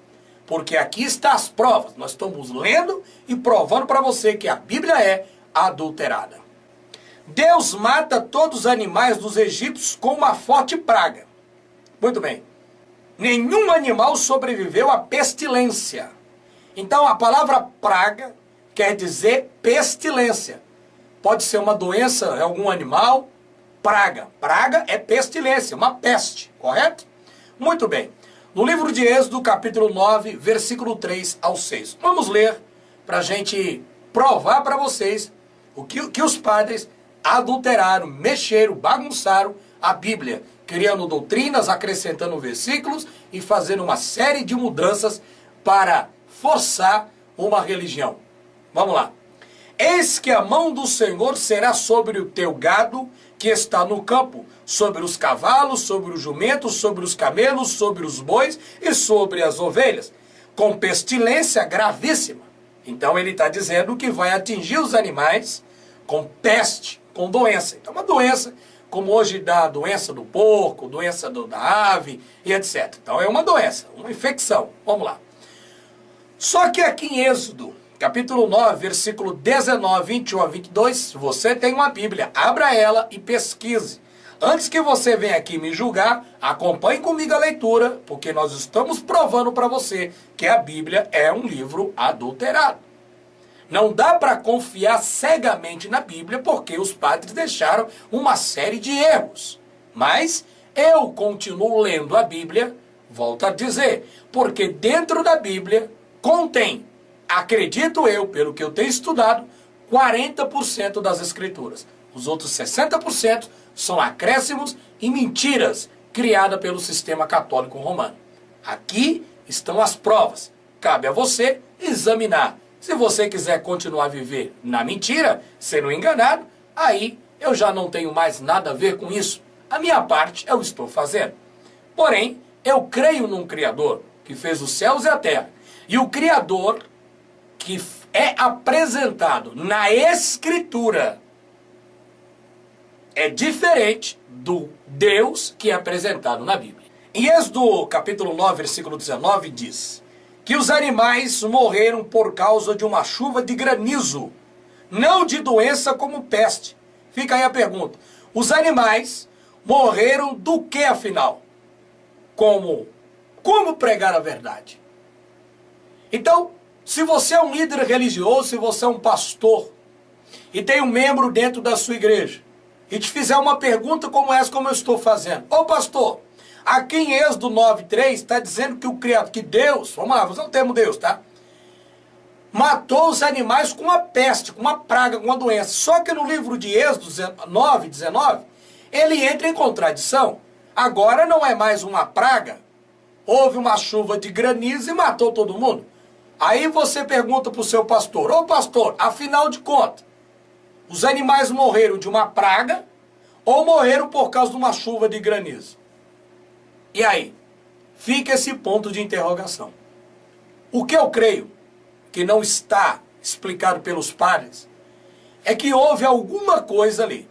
A: Porque aqui estão as provas. Nós estamos lendo e provando para você que a Bíblia é adulterada. Deus mata todos os animais dos egípcios com uma forte praga. Muito bem. Nenhum animal sobreviveu à pestilência. Então a palavra praga quer dizer pestilência. Pode ser uma doença em algum animal. Praga. Praga é pestilência, uma peste, correto? Muito bem. No livro de Êxodo, capítulo 9, versículo 3 ao 6. Vamos ler para a gente provar para vocês o que os padres adulteraram, mexeram, bagunçaram a Bíblia, criando doutrinas, acrescentando versículos e fazendo uma série de mudanças para forçar uma religião. Vamos lá. Eis que a mão do Senhor será sobre o teu gado que está no campo, sobre os cavalos, sobre os jumentos, sobre os camelos, sobre os bois e sobre as ovelhas, com pestilência gravíssima. Então ele está dizendo que vai atingir os animais com peste, com doença. Então uma doença, como hoje dá a doença do porco, doença da ave e etc. Então é uma doença, uma infecção. Vamos lá. Só que aqui em Êxodo, capítulo 9, versículo 19, 21 a 22, você tem uma Bíblia, abra ela e pesquise. Antes que você venha aqui me julgar, acompanhe comigo a leitura, porque nós estamos provando para você que a Bíblia é um livro adulterado. Não dá para confiar cegamente na Bíblia, porque os padres deixaram uma série de erros. Mas eu continuo lendo a Bíblia, volto a dizer, porque dentro da Bíblia contém, acredito eu, pelo que eu tenho estudado, 40% das Escrituras. Os outros 60% são acréscimos e mentiras criadas pelo sistema católico romano. Aqui estão as provas. Cabe a você examinar. Se você quiser continuar a viver na mentira, sendo enganado, aí eu já não tenho mais nada a ver com isso. A minha parte eu estou fazendo. Porém, eu creio num Criador que fez os céus e a terra. E o Criador que é apresentado na Escritura é diferente do Deus que é apresentado na Bíblia. Em Êxodo capítulo 9, versículo 19 diz que os animais morreram por causa de uma chuva de granizo, não de doença como peste. Fica aí a pergunta. Os animais morreram do que afinal? Como pregar a verdade? Então, se você é um líder religioso, se você é um pastor e tem um membro dentro da sua igreja e te fizer uma pergunta como essa, como eu estou fazendo. Ô pastor, aqui em Êxodo 9:3 está dizendo que o Criador, que Deus, vamos lá, vou usar o termo Deus, tá? Matou os animais com uma peste, com uma praga, com uma doença. Só que no livro de Êxodo 9:19, ele entra em contradição. Agora não é mais uma praga, houve uma chuva de granizo e matou todo mundo. Aí você pergunta para o seu pastor, ô pastor, afinal de contas, os animais morreram de uma praga ou morreram por causa de uma chuva de granizo? E aí? Fica esse ponto de interrogação. O que eu creio, que não está explicado pelos padres, é que houve alguma coisa ali.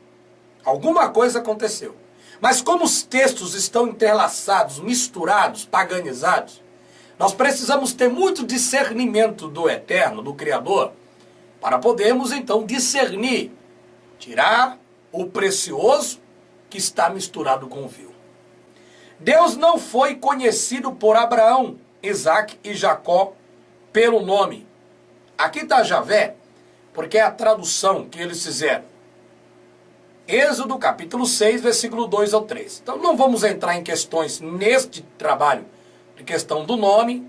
A: Alguma coisa aconteceu. Mas como os textos estão entrelaçados, misturados, paganizados, nós precisamos ter muito discernimento do Eterno, do Criador, para podermos então discernir, tirar o precioso que está misturado com o vil. Deus não foi conhecido por Abraão, Isaac e Jacó pelo nome. Aqui está Javé, porque é a tradução que eles fizeram. Êxodo capítulo 6, versículo 2 ao 3. Então não vamos entrar em questões neste trabalho, de questão do nome,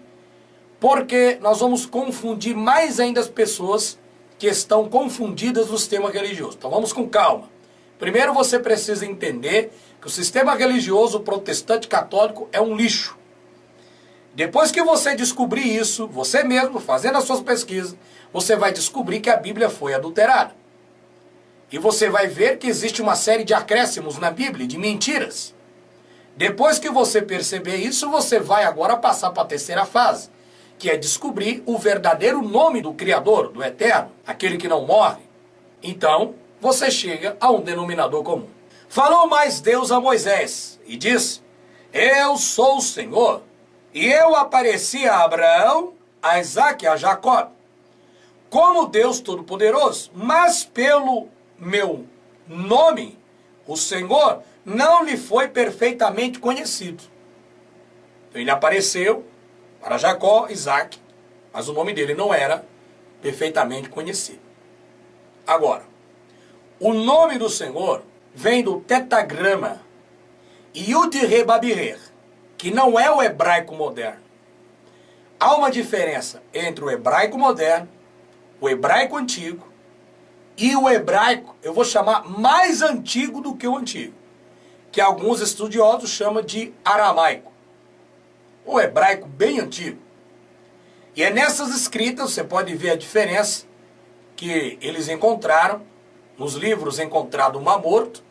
A: porque nós vamos confundir mais ainda as pessoas que estão confundidas no sistema religioso. Então vamos com calma. Primeiro você precisa entender que o sistema religioso protestante católico é um lixo. Depois que você descobrir isso, você mesmo, fazendo as suas pesquisas, você vai descobrir que a Bíblia foi adulterada. E você vai ver que existe uma série de acréscimos na Bíblia, de mentiras. Depois que você perceber isso, você vai agora passar para a terceira fase, que é descobrir o verdadeiro nome do Criador, do Eterno, aquele que não morre. Então, você chega a um denominador comum. Falou mais Deus a Moisés e disse: Eu sou o Senhor, e eu apareci a Abraão, a Isaque e a Jacó, como Deus Todo-Poderoso, mas pelo meu nome, o Senhor, não lhe foi perfeitamente conhecido. Então ele apareceu para Jacó, Isaque, mas o nome dele não era perfeitamente conhecido. Agora, o nome do Senhor vem do tetagrama Yud-Re-Babirê, que não é o hebraico moderno. Há uma diferença entre o hebraico moderno, o hebraico antigo, e o hebraico, eu vou chamar mais antigo do que o antigo, que alguns estudiosos chamam de aramaico. O hebraico bem antigo. E é nessas escritas, você pode ver a diferença que eles encontraram nos livros encontrados no Mar Morto,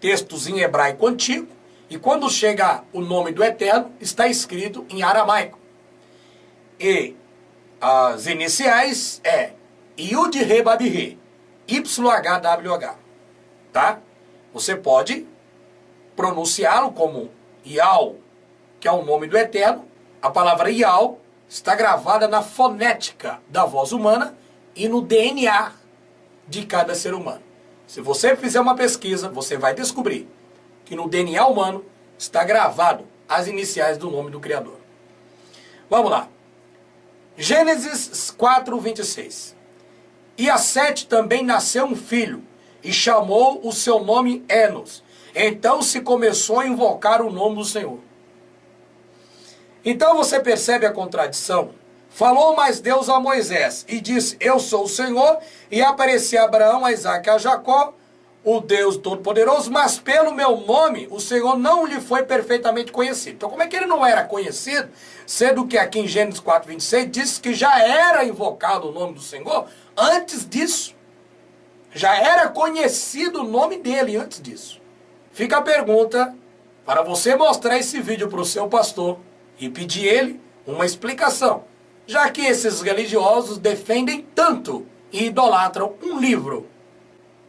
A: textos em hebraico antigo, e quando chega o nome do Eterno, está escrito em aramaico. E as iniciais é Yud-Re-Babirê, YHWH, tá? Você pode pronunciá-lo como Yal, que é o nome do Eterno. A palavra Yal está gravada na fonética da voz humana e no DNA de cada ser humano. Se você fizer uma pesquisa, você vai descobrir que no DNA humano está gravado as iniciais do nome do Criador. Vamos lá. Gênesis 4, 26. E a Sete também nasceu um filho, e chamou o seu nome Enos. Então se começou a invocar o nome do Senhor. Então você percebe a contradição? Falou mais Deus a Moisés, e disse: Eu sou o Senhor, e apareci a Abraão, a Isaque e a Jacó, o Deus Todo-Poderoso, mas pelo meu nome o Senhor não lhe foi perfeitamente conhecido. Então como é que ele não era conhecido, sendo que aqui em Gênesis 4, 26, diz que já era invocado o nome do Senhor antes disso? Já era conhecido o nome dele antes disso. Fica a pergunta para você mostrar esse vídeo para o seu pastor e pedir ele uma explicação, já que esses religiosos defendem tanto e idolatram um livro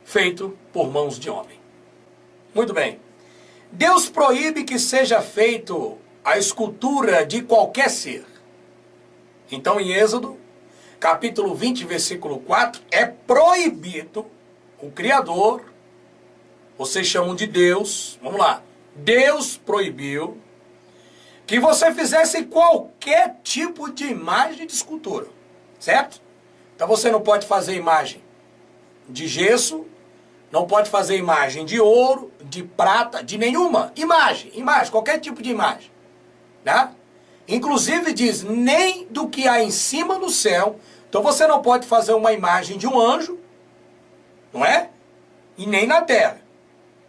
A: feito por mãos de homem. Muito bem. Deus proíbe que seja feito a escultura de qualquer ser. Então em Êxodo, capítulo 20, versículo 4, é proibido o Criador, vocês chamam de Deus, vamos lá, Deus proibiu que você fizesse qualquer tipo de imagem de escultura, certo? Então você não pode fazer imagem de gesso, não pode fazer imagem de ouro, de prata, de nenhuma imagem, qualquer tipo de imagem, né? Inclusive diz, nem do que há em cima no céu. Então você não pode fazer uma imagem de um anjo, não é? E nem na terra.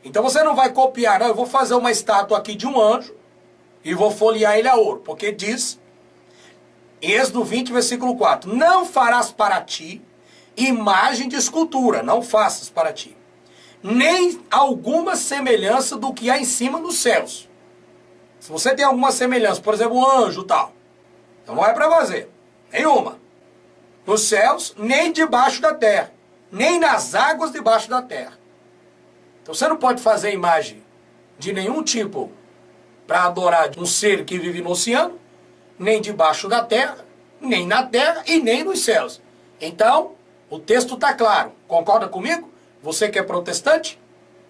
A: Então você não vai copiar, não, eu vou fazer uma estátua aqui de um anjo e vou folhear ele a ouro, porque diz, Êxodo 20, versículo 4, não farás para ti imagem de escultura, não faças para ti, nem alguma semelhança do que há em cima nos céus. Se você tem alguma semelhança, por exemplo, um anjo e tal, então não é para fazer, nenhuma. Nos céus, nem debaixo da terra, nem nas águas debaixo da terra. Então você não pode fazer imagem de nenhum tipo para adorar um ser que vive no oceano, nem debaixo da terra, nem na terra e nem nos céus. Então, o texto está claro. Concorda comigo? Você que é protestante?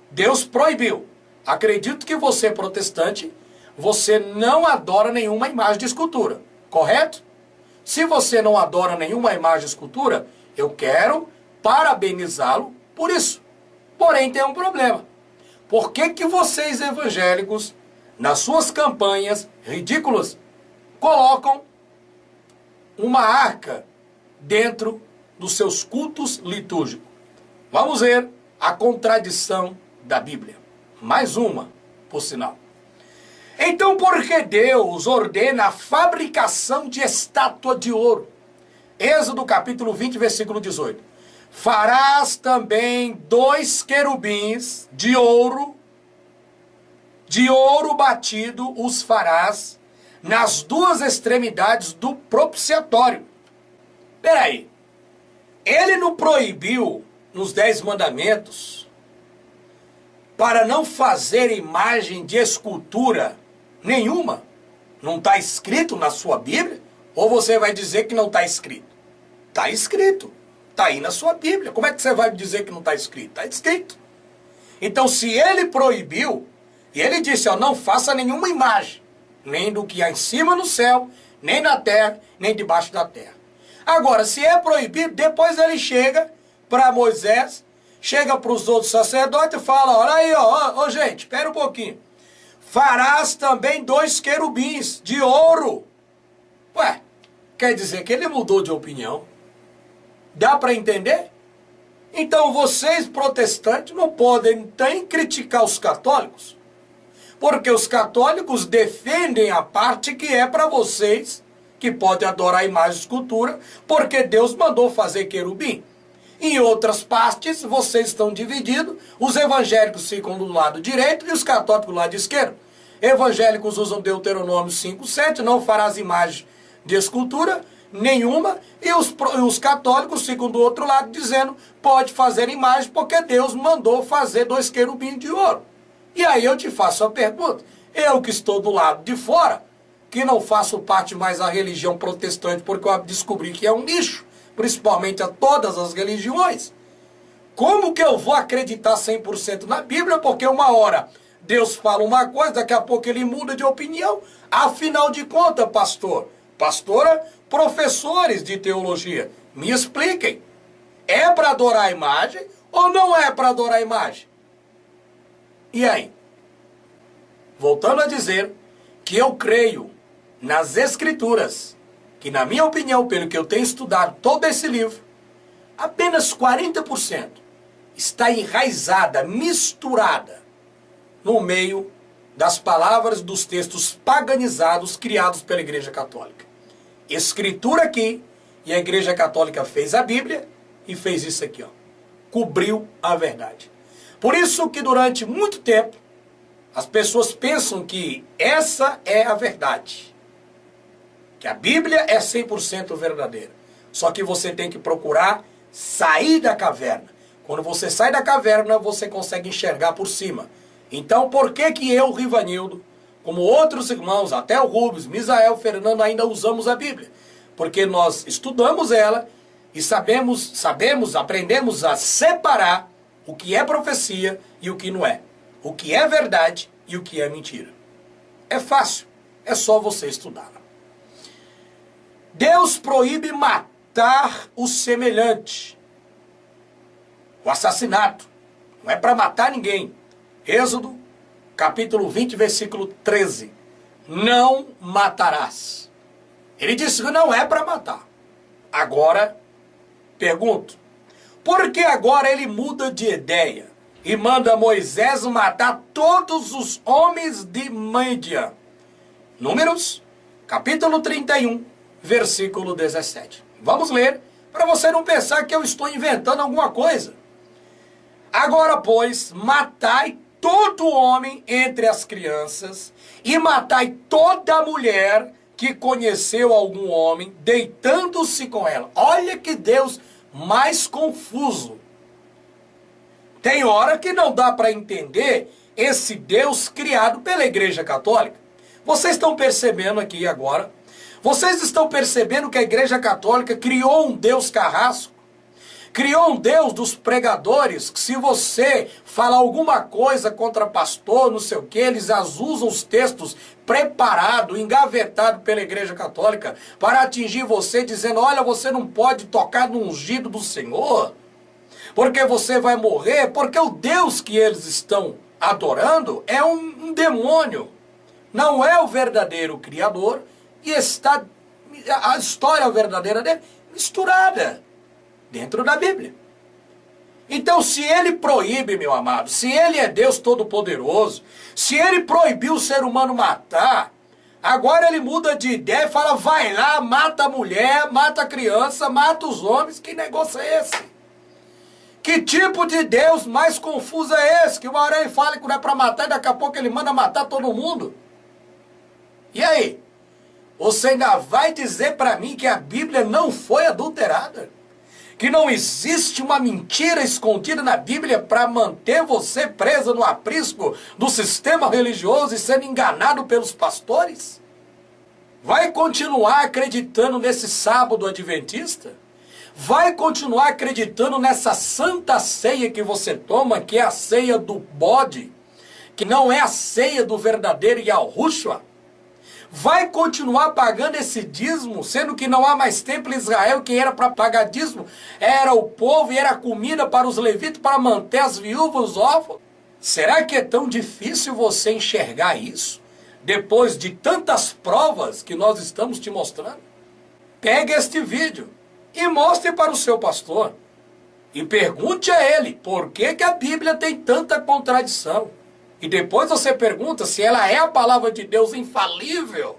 A: Deus proibiu. Acredito que você é protestante, você não adora nenhuma imagem de escultura, correto? Se você não adora nenhuma imagem de escultura, eu quero parabenizá-lo por isso. Porém, tem um problema. Por que que vocês evangélicos, nas suas campanhas ridículas, colocam uma arca dentro dos seus cultos litúrgicos? Vamos ver a contradição da Bíblia. Mais uma, por sinal. Então, por que Deus ordena a fabricação de estátua de ouro? Êxodo capítulo 20, versículo 18. Farás também 2 querubins de ouro batido os farás nas 2 extremidades do propiciatório. Peraí, ele não proibiu nos 10 mandamentos para não fazer imagem de escultura nenhuma? Não está escrito na sua Bíblia? Ou você vai dizer que não está escrito? Está escrito. Está aí na sua Bíblia. Como é que você vai dizer que não está escrito? Está escrito. Então, se ele proibiu, e ele disse, ó, não faça nenhuma imagem, nem do que há em cima no céu, nem na terra, nem debaixo da terra. Agora, se é proibido, depois ele chega para Moisés, chega para os outros sacerdotes e fala, olha aí, ó, gente, espera um pouquinho. Farás também 2 querubins de ouro. Ué, quer dizer que ele mudou de opinião. Dá para entender? Então vocês protestantes não podem nem criticar os católicos, porque os católicos defendem a parte que é para vocês, que podem adorar imagem e escultura, porque Deus mandou fazer querubim. Em outras partes, vocês estão divididos, os evangélicos ficam do lado direito e os católicos do lado esquerdo. Evangélicos usam Deuteronômio 5:7, não farás imagem de escultura nenhuma, e os católicos ficam do outro lado dizendo, pode fazer imagem porque Deus mandou fazer 2 querubins de ouro. E aí eu te faço a pergunta, eu que estou do lado de fora, que não faço parte mais da religião protestante porque eu descobri que é um lixo, principalmente a todas as religiões, como que eu vou acreditar 100% na Bíblia? Porque uma hora Deus fala uma coisa, daqui a pouco ele muda de opinião. Afinal de contas, pastora, professores de teologia, me expliquem. É para adorar a imagem ou não é para adorar a imagem? E aí? Voltando a dizer que eu creio nas Escrituras, que na minha opinião, pelo que eu tenho estudado todo esse livro, apenas 40% está enraizada, misturada no meio das palavras dos textos paganizados criados pela Igreja Católica. Escritura aqui, e a Igreja Católica fez a Bíblia e fez isso aqui, ó. Cobriu a verdade. Por isso que durante muito tempo as pessoas pensam que essa é a verdade. Que a Bíblia é 100% verdadeira. Só que você tem que procurar sair da caverna. Quando você sai da caverna, você consegue enxergar por cima. Então, por que que eu, Rivanildo, como outros irmãos, até o Rubens, Misael, Fernando, ainda usamos a Bíblia? Porque nós estudamos ela e aprendemos a separar o que é profecia e o que não é. O que é verdade e o que é mentira. É fácil, é só você estudar. Deus proíbe matar o semelhante. O assassinato. Não é para matar ninguém. Êxodo, capítulo 20, versículo 13. Não matarás. Ele disse que não é para matar. Agora, pergunto, por que agora ele muda de ideia e manda Moisés matar todos os homens de Mídian? Números, capítulo 31, versículo 17. Vamos ler, para você não pensar que eu estou inventando alguma coisa. Agora, pois, matai todo homem entre as crianças, e matai toda mulher que conheceu algum homem, deitando-se com ela. Olha que Deus mais confuso. Tem hora que não dá para entender esse Deus criado pela Igreja Católica. Vocês estão percebendo aqui agora? Vocês estão percebendo que a Igreja Católica criou um Deus carrasco? Criou um Deus dos pregadores, que se você falar alguma coisa contra pastor, não sei o que, eles usam os textos preparados, engavetados pela Igreja Católica, para atingir você, dizendo, olha, você não pode tocar no ungido do Senhor. porque você vai morrer, porque o Deus que eles estão adorando é um demônio, não é o verdadeiro Criador, e está a história verdadeira dele misturada dentro da Bíblia. Então, se ele proíbe, meu amado, se ele é Deus Todo-Poderoso, se ele proibiu o ser humano matar, agora ele muda de ideia e fala, vai lá, mata a mulher, mata a criança, mata os homens. Que negócio é esse? Que tipo de Deus mais confuso é esse? Que uma hora ele fala que não é para matar e daqui a pouco ele manda matar todo mundo. E aí? Você ainda vai dizer para mim que a Bíblia não foi adulterada? Que não existe uma mentira escondida na Bíblia para manter você preso no aprisco do sistema religioso e sendo enganado pelos pastores? Vai continuar acreditando nesse sábado adventista? Vai continuar acreditando nessa santa ceia que você toma, que é a ceia do bode, que não é a ceia do verdadeiro Yahushua? Vai continuar pagando esse dízimo, sendo que não há mais templo em Israel, quem era para pagar dízimo era o povo e era comida para os levitas, para manter as viúvas, os órfãos? Será que é tão difícil você enxergar isso, depois de tantas provas que nós estamos te mostrando? Pegue este vídeo e mostre para o seu pastor, e pergunte a ele, por que que a Bíblia tem tanta contradição? E depois você pergunta se ela é a palavra de Deus infalível,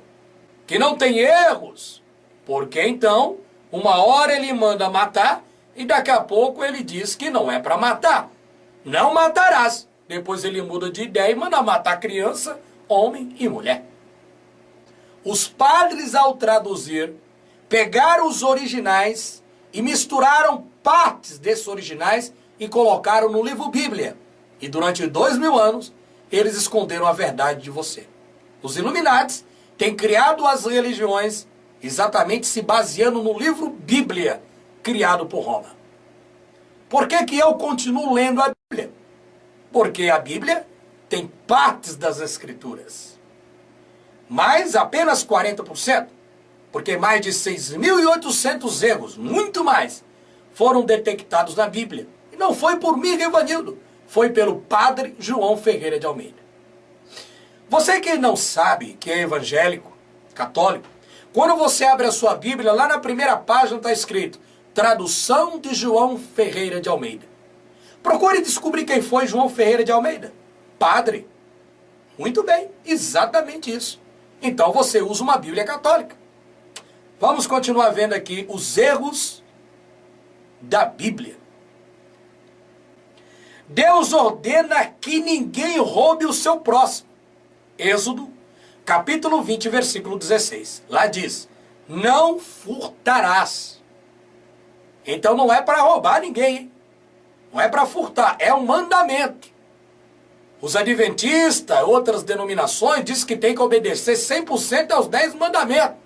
A: que não tem erros. Porque então, uma hora ele manda matar e daqui a pouco ele diz que não é para matar. Não matarás. Depois ele muda de ideia e manda matar criança, homem e mulher. Os padres, ao traduzir, pegaram os originais e misturaram partes desses originais e colocaram no livro Bíblia. E durante 2000 anos, eles esconderam a verdade de você. Os Illuminatis têm criado as religiões exatamente se baseando no livro Bíblia, criado por Roma. Por que que eu continuo lendo a Bíblia? Porque a Bíblia tem partes das Escrituras, mas apenas 40%, porque mais de 6.800 erros, muito mais, foram detectados na Bíblia. E não foi por mim, Rivanildo. Foi pelo padre João Ferreira de Almeida. Você que não sabe que é evangélico, católico, quando você abre a sua Bíblia, lá na primeira página está escrito Tradução de João Ferreira de Almeida. Procure descobrir quem foi João Ferreira de Almeida. Padre. Muito bem, exatamente isso. Então você usa uma Bíblia católica. Vamos continuar vendo aqui os erros da Bíblia. Deus ordena que ninguém roube o seu próximo. Êxodo, capítulo 20, versículo 16. Lá diz, não furtarás. Então não é para roubar ninguém, hein? Não é para furtar, é um mandamento. Os adventistas, outras denominações, dizem que tem que obedecer 100% aos 10 mandamentos.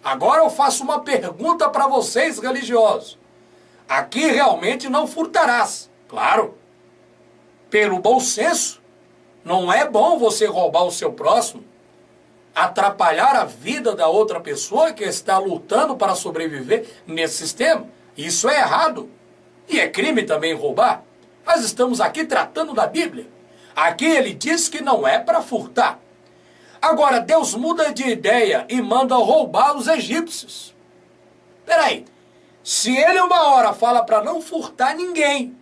A: Agora eu faço uma pergunta para vocês religiosos. Aqui realmente não furtarás, claro. Pelo bom senso, não é bom você roubar o seu próximo, atrapalhar a vida da outra pessoa que está lutando para sobreviver nesse sistema. Isso é errado. E é crime também roubar. Mas estamos aqui tratando da Bíblia. Aqui ele diz que não é para furtar. Agora, Deus muda de ideia e manda roubar os egípcios. Peraí, se ele uma hora fala para não furtar ninguém,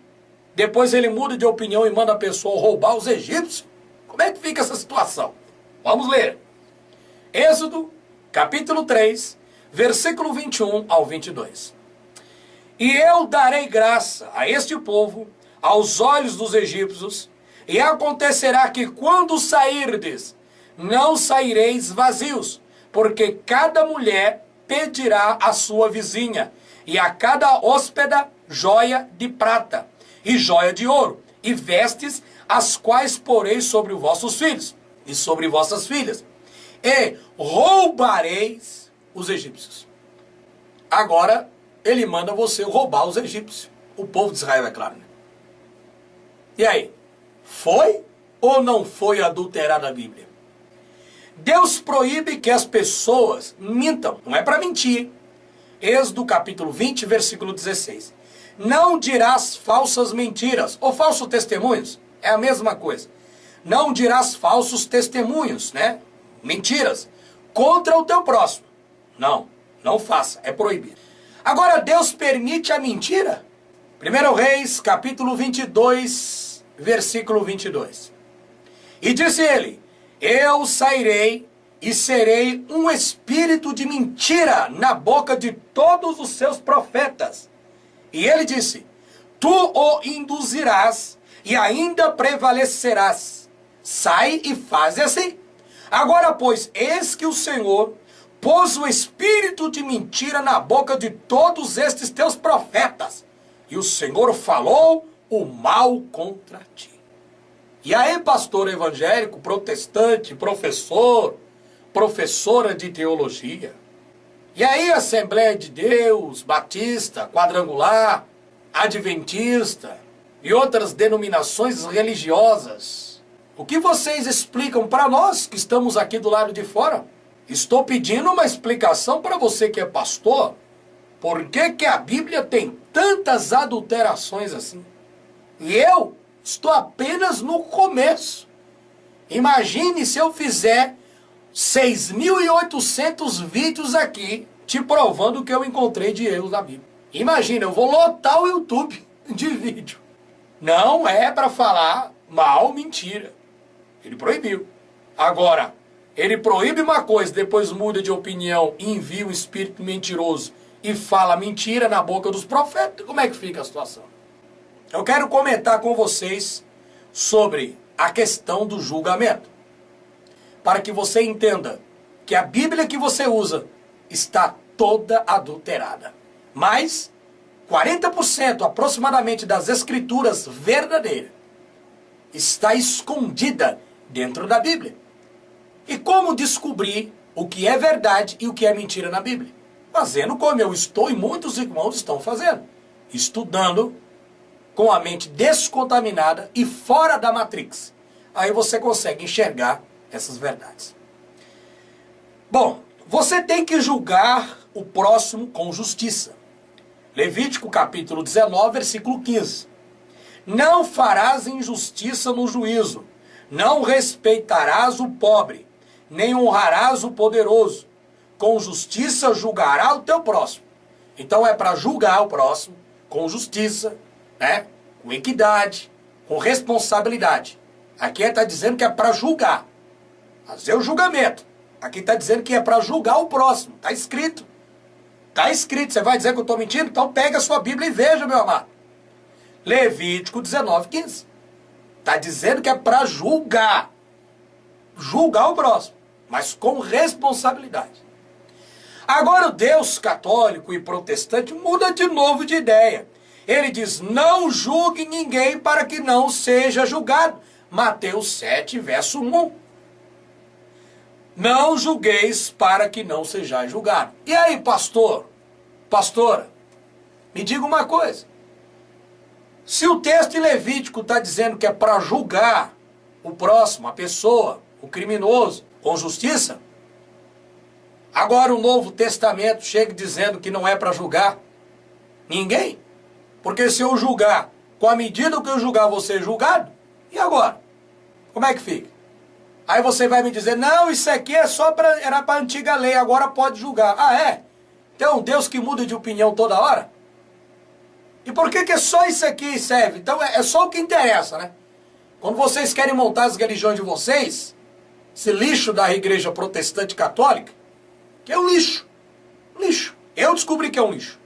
A: depois ele muda de opinião e manda a pessoa roubar os egípcios, como é que fica essa situação? Vamos ler. Êxodo, capítulo 3, versículo 21 ao 22. E eu darei graça a este povo, aos olhos dos egípcios, e acontecerá que quando sairdes, não saireis vazios, porque cada mulher pedirá à sua vizinha, e a cada hóspeda joia de prata, e joia de ouro, e vestes, as quais porei sobre os vossos filhos, e sobre vossas filhas, e roubareis os egípcios. Agora, ele manda você roubar os egípcios. O povo de Israel, é claro. Né? E aí? Foi ou não foi adulterada a Bíblia? Deus proíbe que as pessoas mintam. Não é para mentir. Êxodo capítulo 20, versículo 16. não dirás falsas mentiras, ou falsos testemunhos, é a mesma coisa. Não dirás falsos testemunhos, né? Mentiras, contra o teu próximo. Não, não faça, é proibido. Agora, Deus permite a mentira? 1 Reis, capítulo 22, versículo 22. E disse ele, eu sairei e serei um espírito de mentira na boca de todos os seus profetas. E ele disse, tu o induzirás e ainda prevalecerás. Sai e faz assim. Agora, pois, eis que o Senhor pôs o espírito de mentira na boca de todos estes teus profetas. E o Senhor falou o mal contra ti. E aí, pastor evangélico, protestante, professor, professora de teologia. E aí, Assembleia de Deus, Batista, Quadrangular, Adventista e outras denominações religiosas. O que vocês explicam para nós que estamos aqui do lado de fora? Estou pedindo uma explicação para você que é pastor. Por que que a Bíblia tem tantas adulterações assim? E eu estou apenas no começo. Imagine se eu fizer 6.800 vídeos aqui te provando o que eu encontrei de erros na Bíblia. Imagina, eu vou lotar o YouTube de vídeo. Não é para falar mal, mentira. Ele proibiu. Agora, ele proíbe uma coisa, depois muda de opinião, envia um espírito mentiroso e fala mentira na boca dos profetas. Como é que fica a situação? Eu quero comentar com vocês sobre a questão do julgamento, para que você entenda que a Bíblia que você usa está toda adulterada. Mas 40% aproximadamente das escrituras verdadeiras está escondida dentro da Bíblia. E como descobrir o que é verdade e o que é mentira na Bíblia? Fazendo como eu estou e muitos irmãos estão fazendo. Estudando com a mente descontaminada e fora da Matrix. Aí você consegue enxergar essas verdades. Bom, você tem que julgar o próximo com justiça. Levítico capítulo 19, versículo 15. Não farás injustiça no juízo, não respeitarás o pobre, nem honrarás o poderoso. Com justiça julgará o teu próximo. Então é para julgar o próximo com justiça, né? Com equidade, com responsabilidade. Aqui está dizendo que é para julgar, fazer o julgamento. Aqui está dizendo que é para julgar o próximo. Está escrito. Está escrito. Você vai dizer que eu estou mentindo? Então pega a sua Bíblia e veja, meu amado. Levítico 19, 15. Está dizendo que é para julgar. Julgar o próximo, mas com responsabilidade. Agora o Deus católico e protestante muda de novo de ideia. Ele diz, não julgue ninguém para que não seja julgado. Mateus 7, verso 1. Não julgueis para que não sejais julgado. E aí, pastor, pastora, me diga uma coisa. Se o texto em Levítico está dizendo que é para julgar o próximo, a pessoa, o criminoso, com justiça, agora o Novo Testamento chega dizendo que não é para julgar ninguém. Porque se eu julgar, com a medida que eu julgar, vou ser julgado, e agora? Como é que fica? Aí você vai me dizer, não, isso aqui é só era para a antiga lei, agora pode julgar. Ah, é? Então Deus que muda de opinião toda hora? E por que só isso aqui serve? Então é só o que interessa, né? Quando vocês querem montar as religiões de vocês, esse lixo da igreja protestante católica, que é um lixo. Lixo. Eu descobri que é um lixo.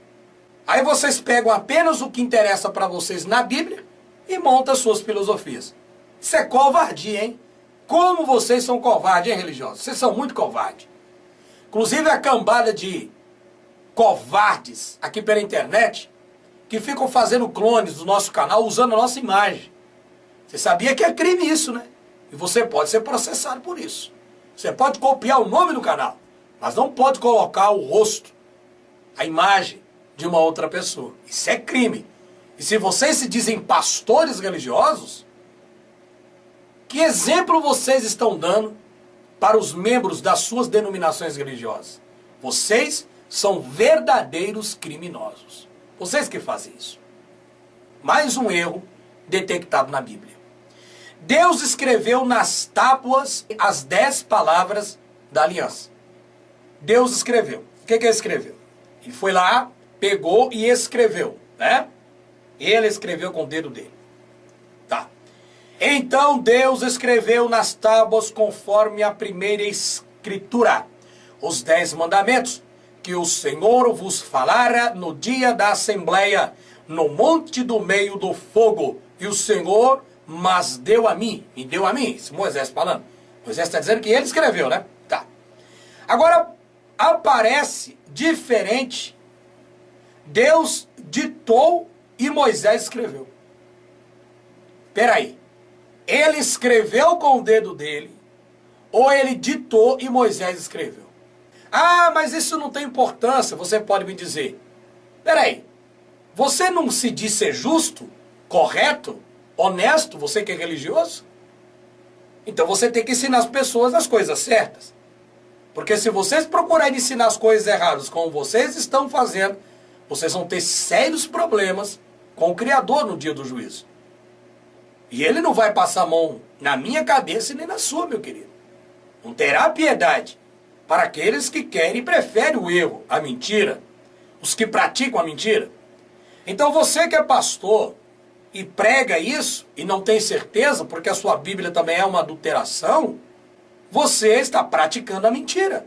A: Aí vocês pegam apenas o que interessa para vocês na Bíblia e montam as suas filosofias. Isso é covardia, hein? Como vocês são covardes, hein, religiosos? Vocês são muito covardes. Inclusive a cambada de covardes aqui pela internet, que ficam fazendo clones do nosso canal usando a nossa imagem. Você sabia que é crime isso, né? E você pode ser processado por isso. Você pode copiar o nome do canal, mas não pode colocar o rosto, a imagem de uma outra pessoa. Isso é crime. E se vocês se dizem pastores religiosos, que exemplo vocês estão dando para os membros das suas denominações religiosas? Vocês são verdadeiros criminosos. Vocês que fazem isso. Mais um erro detectado na Bíblia. Deus escreveu nas tábuas as 10 palavras da aliança. Deus escreveu. O que ele escreveu? Ele foi lá, pegou e escreveu, né? Ele escreveu com o dedo dele. Tá. Então Deus escreveu nas tábuas conforme a primeira escritura os 10 mandamentos que o Senhor vos falara no dia da assembleia, no monte do meio do fogo. E o Senhor mas deu a mim, me deu a mim, esse Moisés falando. Moisés está dizendo que ele escreveu, né? Tá. Agora, aparece diferente. Deus ditou e Moisés escreveu. Peraí. Ele escreveu com o dedo dele, ou ele ditou e Moisés escreveu? Ah, mas isso não tem importância, você pode me dizer. Peraí. Você não se diz ser justo, correto, honesto, você que é religioso? Então você tem que ensinar as pessoas as coisas certas. Porque se vocês procurarem ensinar as coisas erradas como vocês estão fazendo, vocês vão ter sérios problemas com o Criador no dia do juízo. E ele não vai passar a mão na minha cabeça e nem na sua, meu querido. Não terá piedade para aqueles que querem e preferem o erro, a mentira, os que praticam a mentira. Então você que é pastor e prega isso e não tem certeza, porque a sua Bíblia também é uma adulteração, você está praticando a mentira.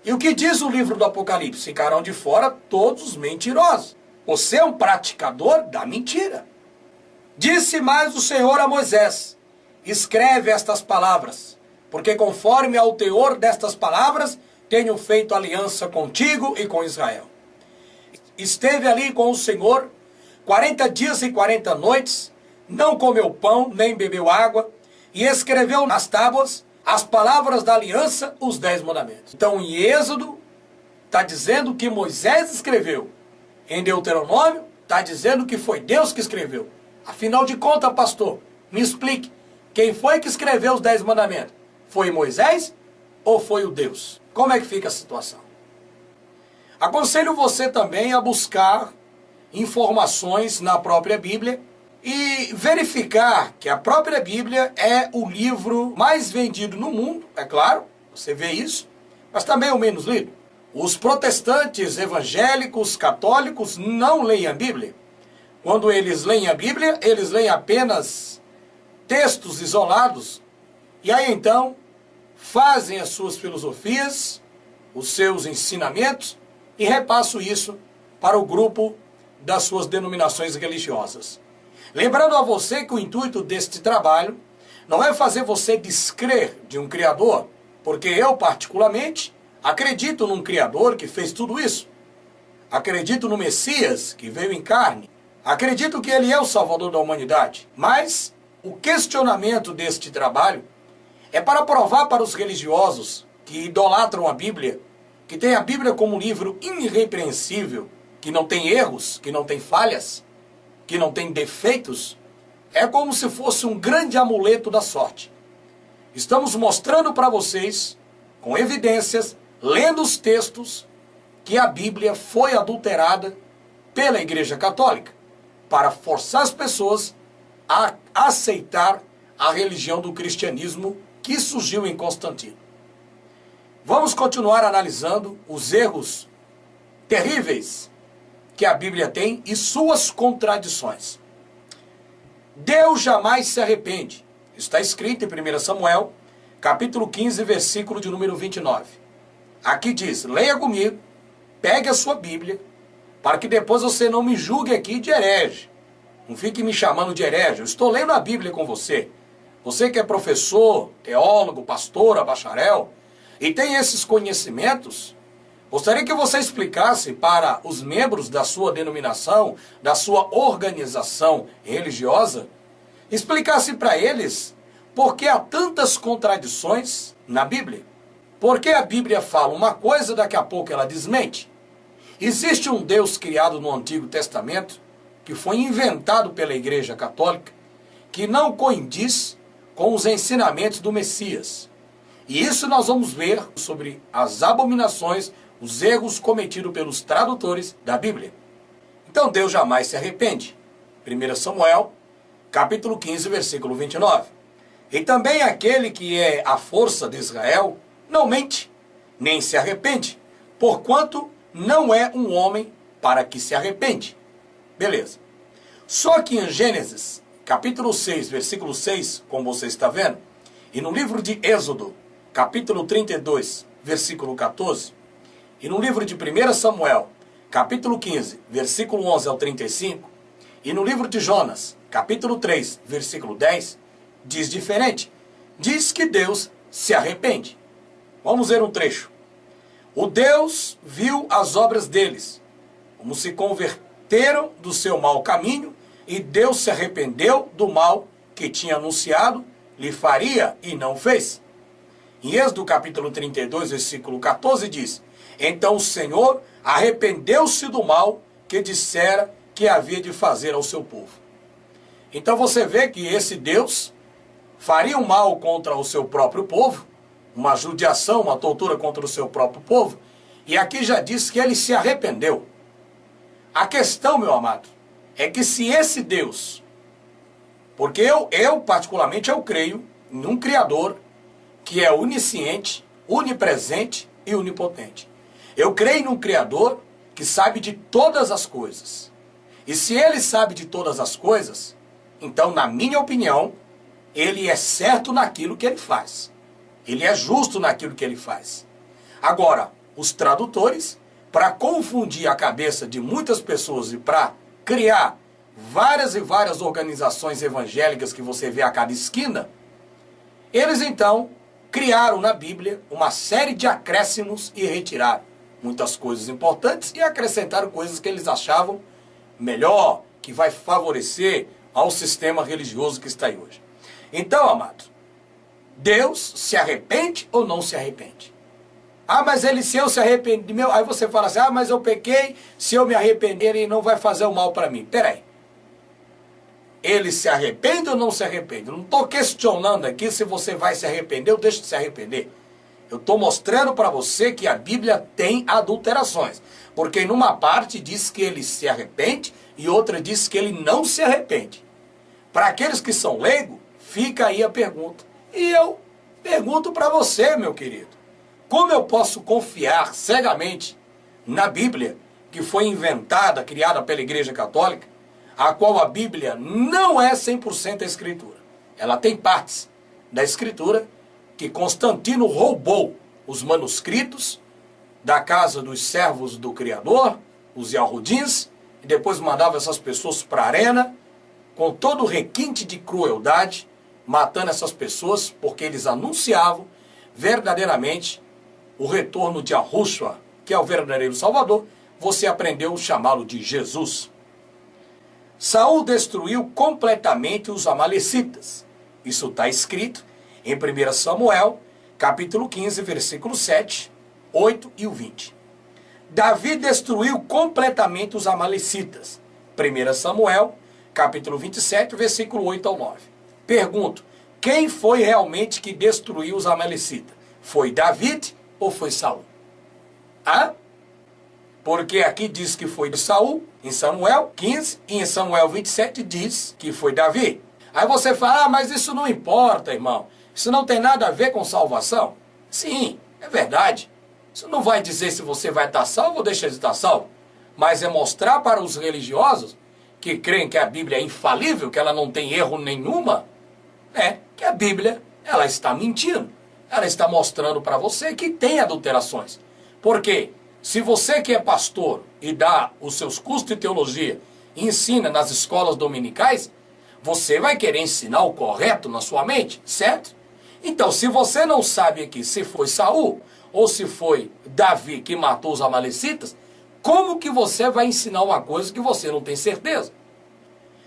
A: E o que diz o livro do Apocalipse? Ficarão de fora todos os mentirosos. Você é um praticador da mentira. Disse mais o Senhor a Moisés: escreve estas palavras, porque conforme ao teor destas palavras, tenho feito aliança contigo e com Israel. Esteve ali com o Senhor 40 dias e 40 noites, não comeu pão, nem bebeu água, e escreveu nas tábuas as palavras da aliança, os 10 mandamentos. Então, em Êxodo, está dizendo que Moisés escreveu. Em Deuteronômio, está dizendo que foi Deus que escreveu. Afinal de contas, pastor, me explique, quem foi que escreveu os 10 mandamentos? Foi Moisés ou foi o Deus? Como é que fica a situação? Aconselho você também a buscar informações na própria Bíblia e verificar que a própria Bíblia é o livro mais vendido no mundo, é claro, você vê isso, mas também o menos lido. Os protestantes, evangélicos, católicos não leem a Bíblia. Quando eles leem a Bíblia, eles leem apenas textos isolados e aí então fazem as suas filosofias, os seus ensinamentos e repassam isso para o grupo das suas denominações religiosas. Lembrando a você que o intuito deste trabalho não é fazer você descrer de um Criador, porque eu particularmente acredito num Criador que fez tudo isso. Acredito no Messias que veio em carne. Acredito que ele é o Salvador da humanidade. Mas o questionamento deste trabalho é para provar para os religiosos que idolatram a Bíblia, que tem a Bíblia como um livro irrepreensível, que não tem erros, que não tem falhas, que não tem defeitos, é como se fosse um grande amuleto da sorte. Estamos mostrando para vocês, com evidências, lendo os textos, que a Bíblia foi adulterada pela Igreja Católica, para forçar as pessoas a aceitar a religião do cristianismo que surgiu em Constantino. Vamos continuar analisando os erros terríveis que a Bíblia tem e suas contradições. Deus jamais se arrepende. Está escrito em 1 Samuel, capítulo 15, versículo de número 29. Aqui diz, leia comigo, pegue a sua Bíblia, para que depois você não me julgue aqui de herege. Não fique me chamando de herege. Eu estou lendo a Bíblia com você. Você que é professor, teólogo, pastor, bacharel, e tem esses conhecimentos, gostaria que você explicasse para os membros da sua denominação, da sua organização religiosa, explicasse para eles por que há tantas contradições na Bíblia. Por que a Bíblia fala uma coisa, daqui a pouco ela desmente? Existe um Deus criado no Antigo Testamento, que foi inventado pela Igreja Católica, que não coincidiz com os ensinamentos do Messias. E isso nós vamos ver sobre as abominações, os erros cometidos pelos tradutores da Bíblia. Então Deus jamais se arrepende. 1 Samuel, capítulo 15, versículo 29. E também aquele que é a força de Israel não mente, nem se arrepende, porquanto não é um homem para que se arrepende. Beleza. Só que em Gênesis, capítulo 6, versículo 6, como você está vendo, e no livro de Êxodo, capítulo 32, versículo 14, e no livro de 1 Samuel, capítulo 15, versículo 11 ao 35, e no livro de Jonas, capítulo 3, versículo 10, diz diferente. Diz que Deus se arrepende. Vamos ver um trecho. O Deus viu as obras deles, como se converteram do seu mau caminho, e Deus se arrependeu do mal que tinha anunciado, lhe faria e não fez. Em Êxodo capítulo 32, versículo 14 diz: então o Senhor arrependeu-se do mal que dissera que havia de fazer ao seu povo. Então você vê que esse Deus faria um mal contra o seu próprio povo, uma judiação, uma tortura contra o seu próprio povo, e aqui já diz que ele se arrependeu. A questão, meu amado, é que se esse Deus, porque eu particularmente eu creio em um Criador que é onisciente, onipresente e onipotente. Eu creio num Criador que sabe de todas as coisas. E se ele sabe de todas as coisas, então, na minha opinião, ele é certo naquilo que ele faz. Ele é justo naquilo que ele faz. Agora, os tradutores, para confundir a cabeça de muitas pessoas e para criar várias e várias organizações evangélicas que você vê a cada esquina, eles então criaram na Bíblia uma série de acréscimos e retiraram muitas coisas importantes e acrescentaram coisas que eles achavam melhor, que vai favorecer ao sistema religioso que está aí hoje. Então, amado, Deus se arrepende ou não se arrepende? Ah, mas se eu se arrepender, aí você fala assim, ah, mas eu pequei, se eu me arrepender, ele não vai fazer o mal para mim. Peraí. Ele se arrepende ou não se arrepende? Eu não estou questionando aqui se você vai se arrepender ou deixa de se arrepender. Eu estou mostrando para você que a Bíblia tem adulterações. Porque numa parte diz que ele se arrepende e outra diz que ele não se arrepende. Para aqueles que são leigos, fica aí a pergunta. E eu pergunto para você, meu querido, como eu posso confiar cegamente na Bíblia, que foi inventada, criada pela Igreja Católica, a qual a Bíblia não é 100% a Escritura. Ela tem partes da Escritura que Constantino roubou os manuscritos da casa dos servos do Criador, os Yahudins, e depois mandava essas pessoas para a arena, com todo o requinte de crueldade, matando essas pessoas, porque eles anunciavam verdadeiramente o retorno de Yahushua, que é o verdadeiro Salvador. Você aprendeu a chamá-lo de Jesus. Saul destruiu completamente os amalecitas. Isso está escrito em 1 Samuel, capítulo 15, versículo 7, 8 e o 20. Davi destruiu completamente os amalecitas. 1 Samuel, capítulo 27, versículo 8 ao 9. Pergunto, quem foi realmente que destruiu os amalecitas? Foi Davi ou foi Saul? Ah? Porque aqui diz que foi de Saul, em Samuel 15, e em Samuel 27 diz que foi Davi. Aí você fala, ah, mas isso não importa, irmão. Isso não tem nada a ver com salvação. Sim, é verdade. Isso não vai dizer se você vai estar salvo ou deixa de estar salvo. Mas é mostrar para os religiosos que creem que a Bíblia é infalível, que ela não tem erro nenhuma, que a Bíblia, ela está mentindo. Ela está mostrando para você que tem adulterações. Por quê? Se você que é pastor e dá os seus cursos de teologia e ensina nas escolas dominicais, você vai querer ensinar o correto na sua mente, certo? Então, se você não sabe aqui se foi Saul ou se foi Davi que matou os amalecitas, como que você vai ensinar uma coisa que você não tem certeza?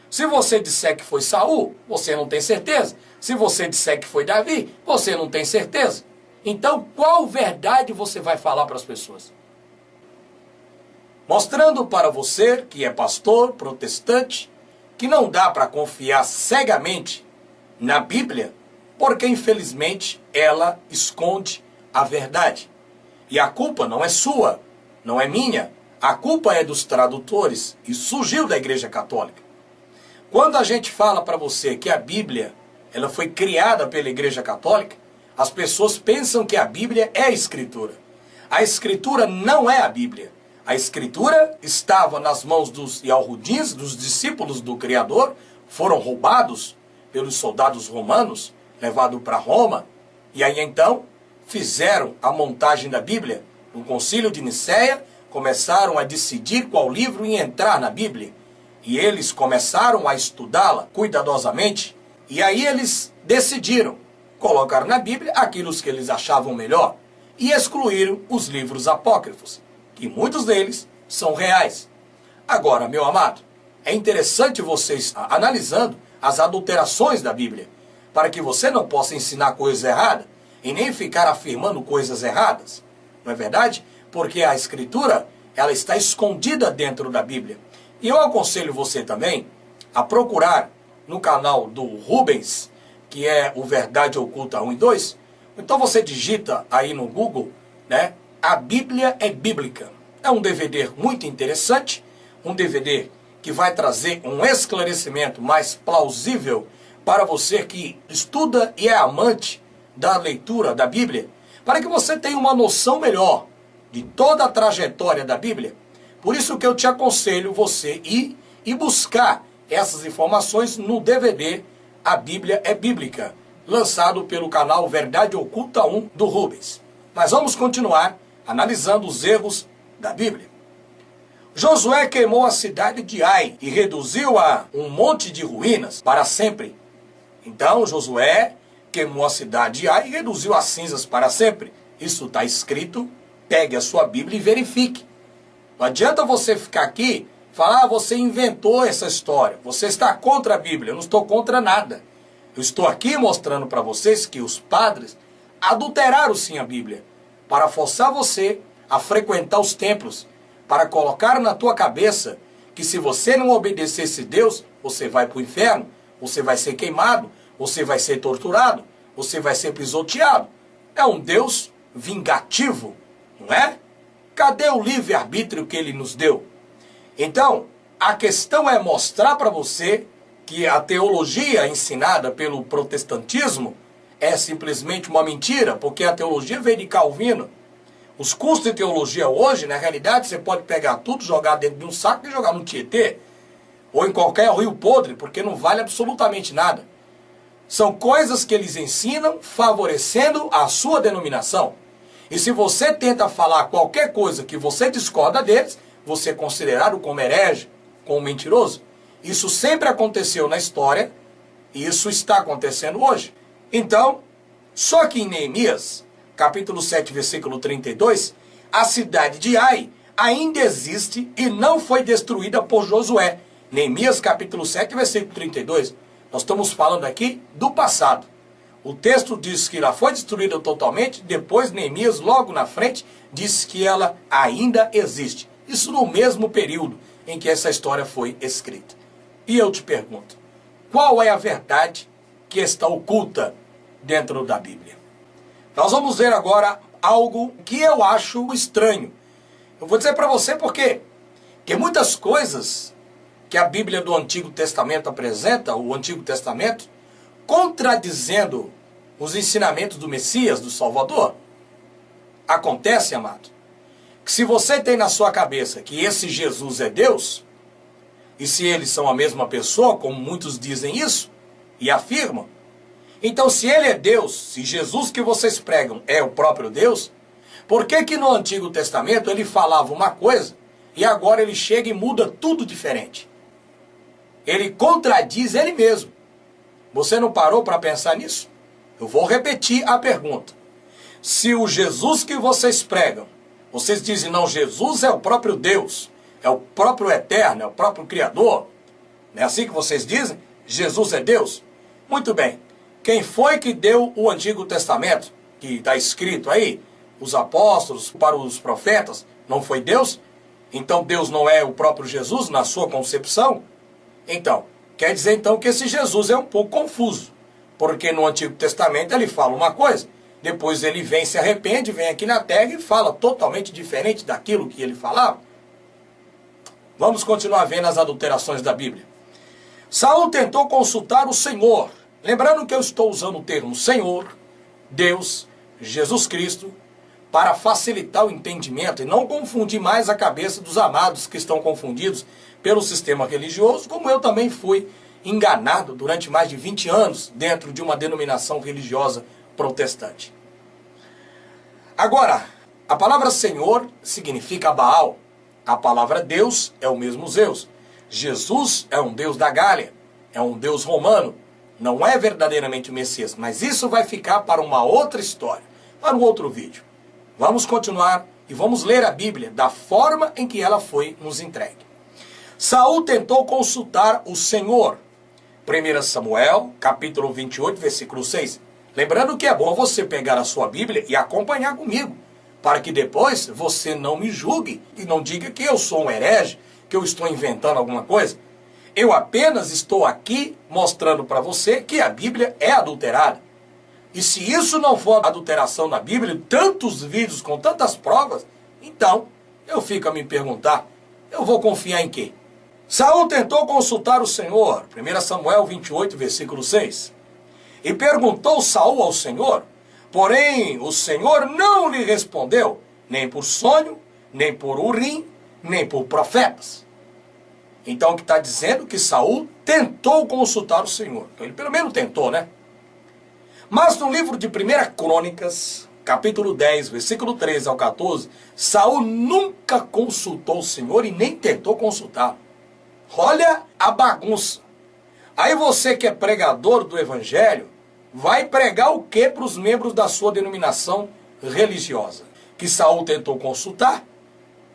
A: Se você disser que foi Saul, você não tem certeza. Se você disser que foi Davi, você não tem certeza. Então, qual verdade você vai falar para as pessoas? Mostrando para você, que é pastor, protestante, que não dá para confiar cegamente na Bíblia, porque infelizmente ela esconde a verdade. E a culpa não é sua, não é minha, a culpa é dos tradutores e surgiu da Igreja Católica. Quando a gente fala para você que a Bíblia ela foi criada pela Igreja Católica, as pessoas pensam que a Bíblia é a Escritura. A Escritura não é a Bíblia. A Escritura estava nas mãos dos Yalhudins, dos discípulos do Criador, foram roubados pelos soldados romanos, levados para Roma, e aí então fizeram a montagem da Bíblia. No Concílio de Nicéia, começaram a decidir qual livro ia entrar na Bíblia. E eles começaram a estudá-la cuidadosamente, e aí eles decidiram colocar na Bíblia aquilo que eles achavam melhor, e excluíram os livros apócrifos, que muitos deles são reais. Agora, meu amado, é interessante você estar analisando as adulterações da Bíblia, para que você não possa ensinar coisas erradas e nem ficar afirmando coisas erradas. Não é verdade? Porque a Escritura, ela está escondida dentro da Bíblia. E eu aconselho você também a procurar no canal do Rubens, que é o Verdade Oculta 1 e 2. Então você digita aí no Google, né? A Bíblia é Bíblica. É um DVD muito interessante, um DVD que vai trazer um esclarecimento mais plausível para você que estuda e é amante da leitura da Bíblia, para que você tenha uma noção melhor de toda a trajetória da Bíblia. Por isso que eu te aconselho você ir e buscar essas informações no DVD A Bíblia é Bíblica, lançado pelo canal Verdade Oculta 1 do Rubens. Mas vamos continuar analisando os erros da Bíblia. Josué queimou a cidade de Ai e reduziu-a um monte de ruínas para sempre. Então Josué queimou a cidade de Ai e reduziu as cinzas para sempre. Isso está escrito, pegue a sua Bíblia e verifique. Não adianta você ficar aqui e falar, você inventou essa história, você está contra a Bíblia. Eu não estou contra nada. Eu estou aqui mostrando para vocês que os padres adulteraram sim a Bíblia, para forçar você a frequentar os templos, para colocar na tua cabeça que se você não obedecesse Deus, você vai para o inferno, você vai ser queimado, você vai ser torturado, você vai ser pisoteado. É um Deus vingativo, não é? Cadê o livre-arbítrio que ele nos deu? Então, a questão é mostrar para você que a teologia ensinada pelo protestantismo é simplesmente uma mentira, porque a teologia veio de Calvino. Os cursos de teologia hoje, na realidade, você pode pegar tudo, jogar dentro de um saco e jogar no Tietê, ou em qualquer rio podre, porque não vale absolutamente nada. São coisas que eles ensinam favorecendo a sua denominação. E se você tenta falar qualquer coisa que você discorda deles, você é considerado como herege, como mentiroso. Isso sempre aconteceu na história e isso está acontecendo hoje. Então, só que em Neemias, capítulo 7, versículo 32, a cidade de Ai ainda existe e não foi destruída por Josué. Neemias, capítulo 7, versículo 32. Nós estamos falando aqui do passado. O texto diz que ela foi destruída totalmente, depois Neemias, logo na frente, diz que ela ainda existe. Isso no mesmo período em que essa história foi escrita. E eu te pergunto, qual é a verdade que está oculta dentro da Bíblia? Nós vamos ver agora algo que eu acho estranho. Eu vou dizer para você por quê. Porque muitas coisas que a Bíblia do Antigo Testamento apresenta, o Antigo Testamento, contradizendo os ensinamentos do Messias, do Salvador. Acontece, amado, que se você tem na sua cabeça que esse Jesus é Deus, e se eles são a mesma pessoa, como muitos dizem isso, e afirmam, então se ele é Deus, se Jesus que vocês pregam é o próprio Deus, por que que no Antigo Testamento ele falava uma coisa, e agora ele chega e muda tudo diferente? Ele contradiz ele mesmo. Você não parou para pensar nisso? Eu vou repetir a pergunta. Se o Jesus que vocês pregam, vocês dizem, não, Jesus é o próprio Deus, é o próprio Eterno, é o próprio Criador, não é assim que vocês dizem? Jesus é Deus? Muito bem. Quem foi que deu o Antigo Testamento, que está escrito aí, os apóstolos para os profetas, não foi Deus? Então Deus não é o próprio Jesus na sua concepção? Então, quer dizer então que esse Jesus é um pouco confuso, porque no Antigo Testamento ele fala uma coisa, depois ele vem, se arrepende, vem aqui na terra e fala totalmente diferente daquilo que ele falava. Vamos continuar vendo as adulterações da Bíblia. Saul tentou consultar o Senhor. Lembrando que eu estou usando o termo Senhor, Deus, Jesus Cristo, para facilitar o entendimento e não confundir mais a cabeça dos amados que estão confundidos pelo sistema religioso, como eu também fui enganado durante mais de 20 anos dentro de uma denominação religiosa protestante. Agora, a palavra Senhor significa Baal. A palavra Deus é o mesmo Zeus. Jesus é um Deus da Gália, é um Deus romano. Não é verdadeiramente o Messias, mas isso vai ficar para uma outra história, para um outro vídeo. Vamos continuar e vamos ler a Bíblia da forma em que ela foi nos entregue. Saul tentou consultar o Senhor. 1 Samuel, capítulo 28, versículo 6. Lembrando que é bom você pegar a sua Bíblia e acompanhar comigo, para que depois você não me julgue e não diga que eu sou um herege, que eu estou inventando alguma coisa. Eu apenas estou aqui mostrando para você que a Bíblia é adulterada. E se isso não for adulteração na Bíblia, tantos vídeos com tantas provas, então eu fico a me perguntar, eu vou confiar em quê? Saul tentou consultar o Senhor, 1 Samuel 28, versículo 6. E perguntou Saul ao Senhor, porém o Senhor não lhe respondeu, nem por sonho, nem por Urim, nem por profetas. Então o que está dizendo que Saul tentou consultar o Senhor. Então, ele pelo menos tentou, né? Mas no livro de 1 Crônicas, capítulo 10, versículo 13 ao 14, Saul nunca consultou o Senhor e nem tentou consultar. Olha a bagunça. Aí você que é pregador do Evangelho, vai pregar o que para os membros da sua denominação religiosa? Que Saul tentou consultar?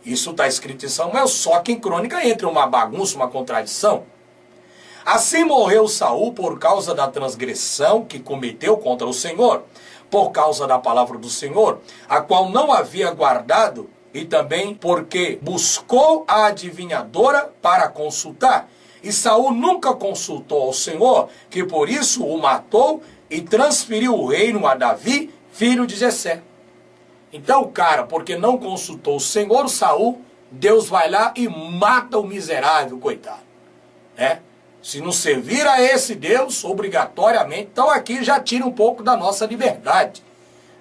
A: Isso está escrito em Samuel, só que em Crônica entra uma bagunça, uma contradição. Assim morreu Saul por causa da transgressão que cometeu contra o Senhor, por causa da palavra do Senhor, a qual não havia guardado, e também porque buscou a adivinhadora para consultar. E Saul nunca consultou ao Senhor, que por isso o matou e transferiu o reino a Davi, filho de Jessé. Então o cara, porque não consultou o Senhor, Saul, Deus vai lá e mata o miserável, coitado. Se não servir a esse Deus, obrigatoriamente, então aqui já tira um pouco da nossa liberdade.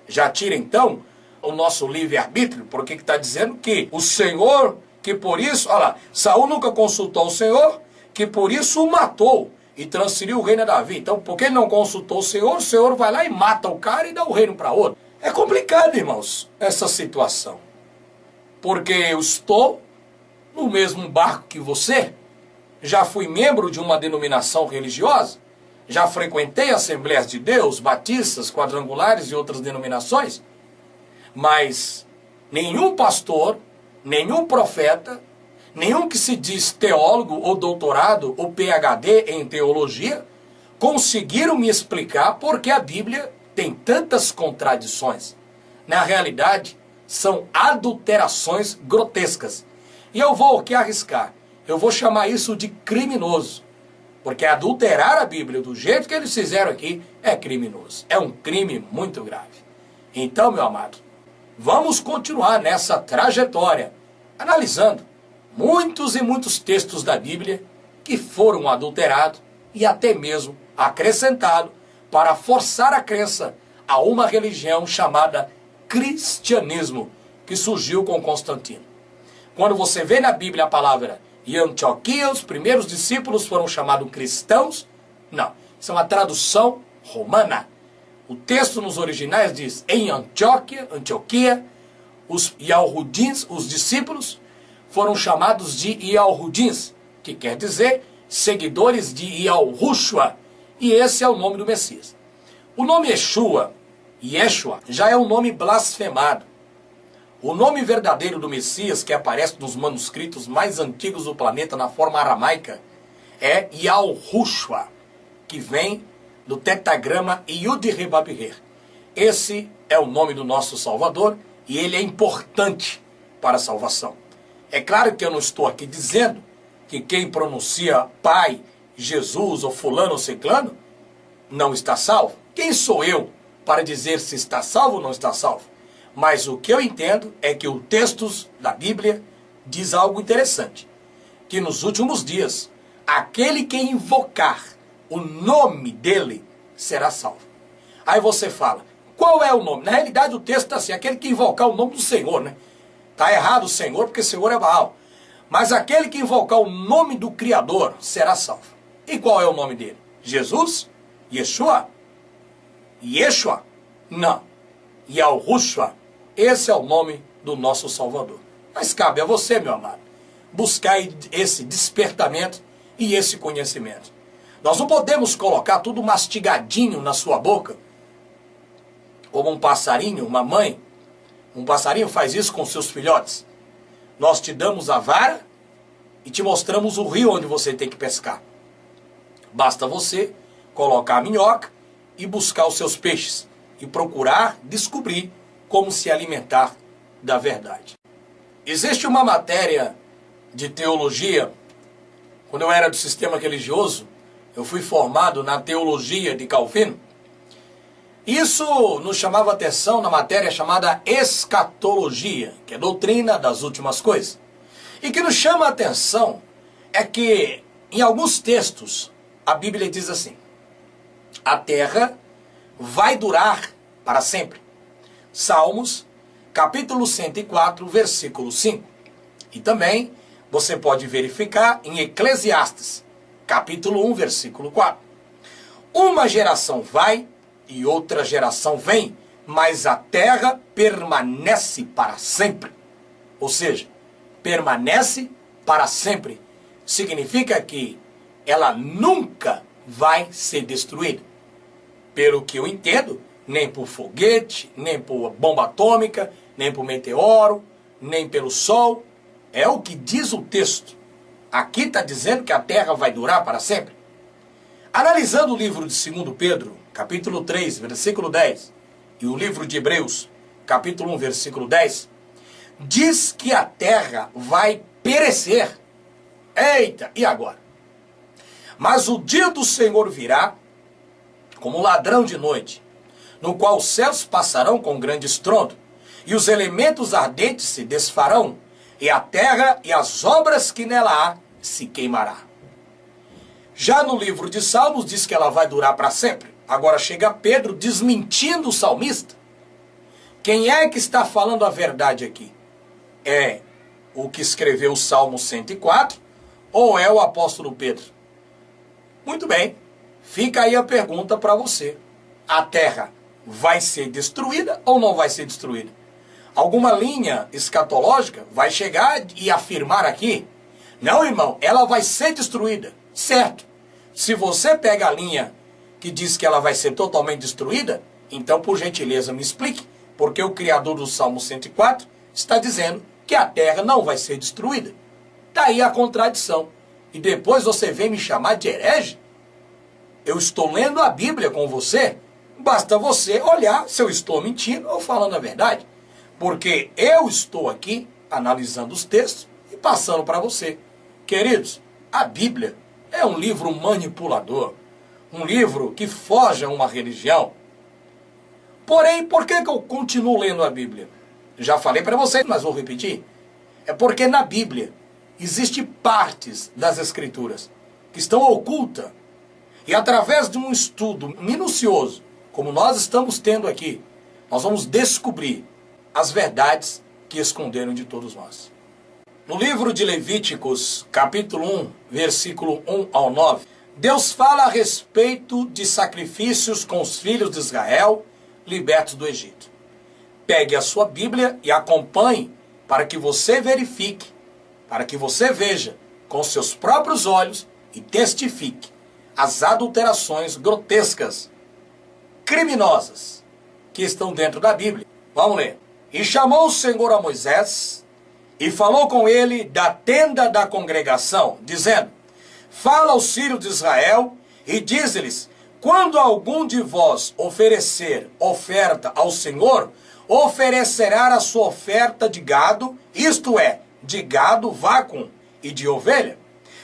A: Já tira então o nosso livre-arbítrio, porque está dizendo que o Senhor, que por isso, olha lá, Saul nunca consultou o Senhor, que por isso o matou e transferiu o reino a Davi. Então, porque ele não consultou o Senhor vai lá e mata o cara e dá o reino para outro. É complicado, irmãos, essa situação. Porque eu estou no mesmo barco que você, já fui membro de uma denominação religiosa, já frequentei Assembleias de Deus, batistas, quadrangulares e outras denominações, mas nenhum pastor, nenhum profeta, nenhum que se diz teólogo ou doutorado ou PhD em teologia, conseguiram me explicar por que a Bíblia tem tantas contradições. Na realidade, são adulterações grotescas. E eu vou aqui arriscar. Eu vou chamar isso de criminoso. Porque adulterar a Bíblia do jeito que eles fizeram aqui é criminoso. É um crime muito grave. Então, meu amado, vamos continuar nessa trajetória, analisando muitos e muitos textos da Bíblia que foram adulterados e até mesmo acrescentados para forçar a crença a uma religião chamada cristianismo, que surgiu com Constantino. Quando você vê na Bíblia a palavra em Antioquia, os primeiros discípulos foram chamados cristãos, não, isso é uma tradução romana. O texto nos originais diz, em Antioquia, os Yalhudins, os discípulos, foram chamados de Yalhudins, que quer dizer seguidores de Yalhushua, e esse é o nome do Messias. O nome Yeshua, já é um nome blasfemado. O nome verdadeiro do Messias, que aparece nos manuscritos mais antigos do planeta na forma aramaica, é Yalhushua, que vem do tetagrama Yud-He-Vav-He. Esse é o nome do nosso Salvador e ele é importante para a salvação. É claro que eu não estou aqui dizendo que quem pronuncia Pai, Jesus ou fulano ou ciclano não está salvo. Quem sou eu para dizer se está salvo ou não está salvo? Mas o que eu entendo é que o texto da Bíblia diz algo interessante. Que nos últimos dias aquele que invocar o nome dele será salvo. Aí você fala, qual é o nome? Na realidade o texto está assim, aquele que invocar o nome do Senhor, né? Está errado o Senhor, porque o Senhor é Baal. Mas aquele que invocar o nome do Criador será salvo. E qual é o nome dele? Jesus? Yeshua? Yeshua? Não. Yahushua. Esse é o nome do nosso Salvador. Mas cabe a você, meu amado, buscar esse despertamento e esse conhecimento. Nós não podemos colocar tudo mastigadinho na sua boca, como um passarinho, uma mãe. Um passarinho faz isso com seus filhotes. Nós te damos a vara e te mostramos o rio onde você tem que pescar. Basta você colocar a minhoca e buscar os seus peixes e procurar descobrir como se alimentar da verdade. Existe uma matéria de teologia. Quando eu era do sistema religioso, eu fui formado na teologia de Calvino. Isso nos chamava atenção na matéria chamada escatologia, que é doutrina das últimas coisas. E que nos chama a atenção é que, em alguns textos, a Bíblia diz assim: a terra vai durar para sempre. Salmos, capítulo 104, versículo 5. E também você pode verificar em Eclesiastes, capítulo 1, versículo 4. Uma geração vai e outra geração vem, mas a terra permanece para sempre. Ou seja, permanece para sempre. Significa que ela nunca vai ser destruída. Pelo que eu entendo, nem por foguete, nem por bomba atômica, nem por meteoro, nem pelo sol. É o que diz o texto. Aqui está dizendo que a terra vai durar para sempre. Analisando o livro de 2 Pedro, capítulo 3, versículo 10, e o livro de Hebreus, capítulo 1, versículo 10, diz que a terra vai perecer. Eita, e agora? Mas o dia do Senhor virá como um ladrão de noite, no qual os céus passarão com grande estrondo, e os elementos ardentes se desfarão, e a terra e as obras que nela há se queimará. Já no livro de Salmos diz que ela vai durar para sempre. Agora chega Pedro desmentindo o salmista. Quem é que está falando a verdade aqui? É o que escreveu o Salmo 104 ou é o apóstolo Pedro? Muito bem, fica aí a pergunta para você. A terra vai ser destruída ou não vai ser destruída? Alguma linha escatológica vai chegar e afirmar aqui: não, irmão, ela vai ser destruída. Certo. Se você pega a linha que diz que ela vai ser totalmente destruída, então, por gentileza, me explique, porque o criador do Salmo 104 está dizendo que a terra não vai ser destruída. Daí a contradição. E depois você vem me chamar de herege? Eu estou lendo a Bíblia com você. Basta você olhar se eu estou mentindo ou falando a verdade. Porque eu estou aqui analisando os textos e passando para você. Queridos, a Bíblia é um livro manipulador. Um livro que foge a uma religião. Porém, por que eu continuo lendo a Bíblia? Já falei para vocês, mas vou repetir. É porque na Bíblia existem partes das Escrituras que estão ocultas. E através de um estudo minucioso, como nós estamos tendo aqui, nós vamos descobrir as verdades que esconderam de todos nós. No livro de Levíticos, capítulo 1, versículo 1 ao 9, Deus fala a respeito de sacrifícios com os filhos de Israel libertos do Egito. Pegue a sua Bíblia e acompanhe para que você verifique, para que você veja com seus próprios olhos e testifique as adulterações grotescas, criminosas, que estão dentro da Bíblia. Vamos ler. E chamou o Senhor a Moisés e falou com ele da tenda da congregação, dizendo: fala aos filhos de Israel e diz-lhes: quando algum de vós oferecer oferta ao Senhor, oferecerá a sua oferta de gado, isto é, de gado vácuo e de ovelha.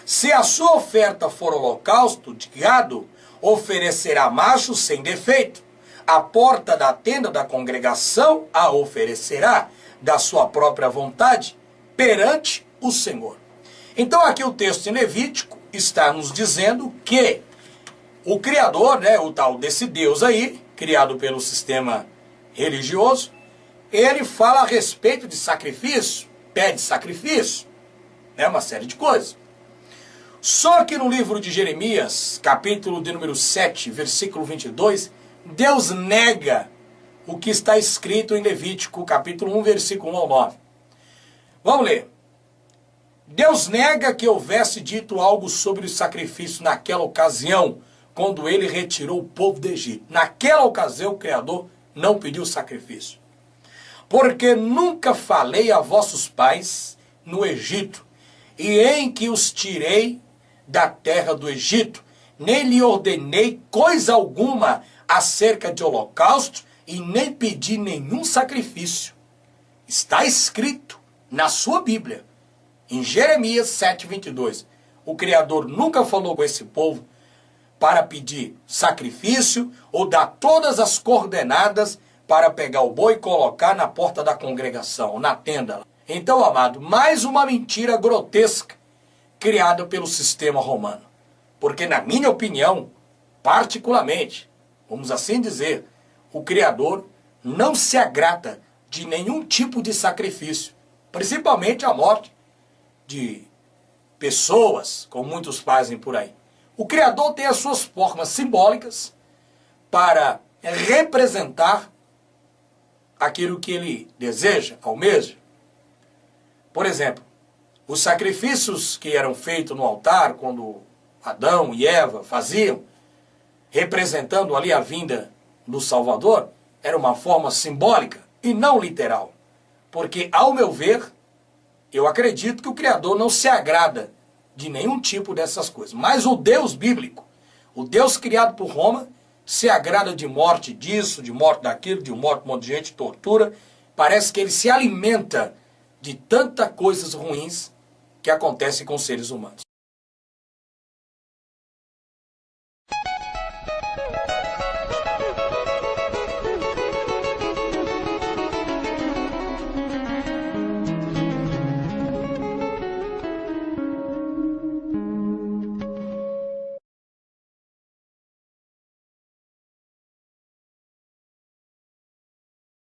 A: Se a sua oferta for holocausto de gado, oferecerá macho sem defeito. A porta da tenda da congregação a oferecerá da sua própria vontade perante o Senhor. Então aqui o texto em Levítico está nos dizendo que o Criador, né, o tal desse Deus aí, criado pelo sistema religioso, ele fala a respeito de sacrifício, pede sacrifício, né, uma série de coisas. Só que no livro de Jeremias, capítulo de número 7, versículo 22, Deus nega o que está escrito em Levítico, capítulo 1, versículo 1 ao 9. Vamos ler. Deus nega que houvesse dito algo sobre o sacrifício naquela ocasião, quando ele retirou o povo do Egito. Naquela ocasião, o Criador não pediu sacrifício. Porque nunca falei a vossos pais no Egito, e em que os tirei da terra do Egito, nem lhe ordenei coisa alguma acerca de holocausto, e nem pedi nenhum sacrifício. Está escrito na sua Bíblia, em Jeremias 7:22. O Criador nunca falou com esse povo para pedir sacrifício ou dar todas as coordenadas para pegar o boi e colocar na porta da congregação, na tenda. Então, amado, mais uma mentira grotesca criada pelo sistema romano. Porque, na minha opinião, particularmente, vamos assim dizer, o Criador não se agrada de nenhum tipo de sacrifício, principalmente a morte de pessoas, como muitos fazem por aí. O Criador tem as suas formas simbólicas para representar aquilo que ele deseja, almeja. Por exemplo, os sacrifícios que eram feitos no altar, quando Adão e Eva faziam, representando ali a vinda do Salvador, era uma forma simbólica e não literal. Porque, ao meu ver, eu acredito que o Criador não se agrada de nenhum tipo dessas coisas. Mas o Deus bíblico, o Deus criado por Roma, se agrada de morte disso, de morte daquilo, de morte de um monte de gente, tortura. Parece que ele se alimenta de tantas coisas ruins que acontecem com os seres humanos.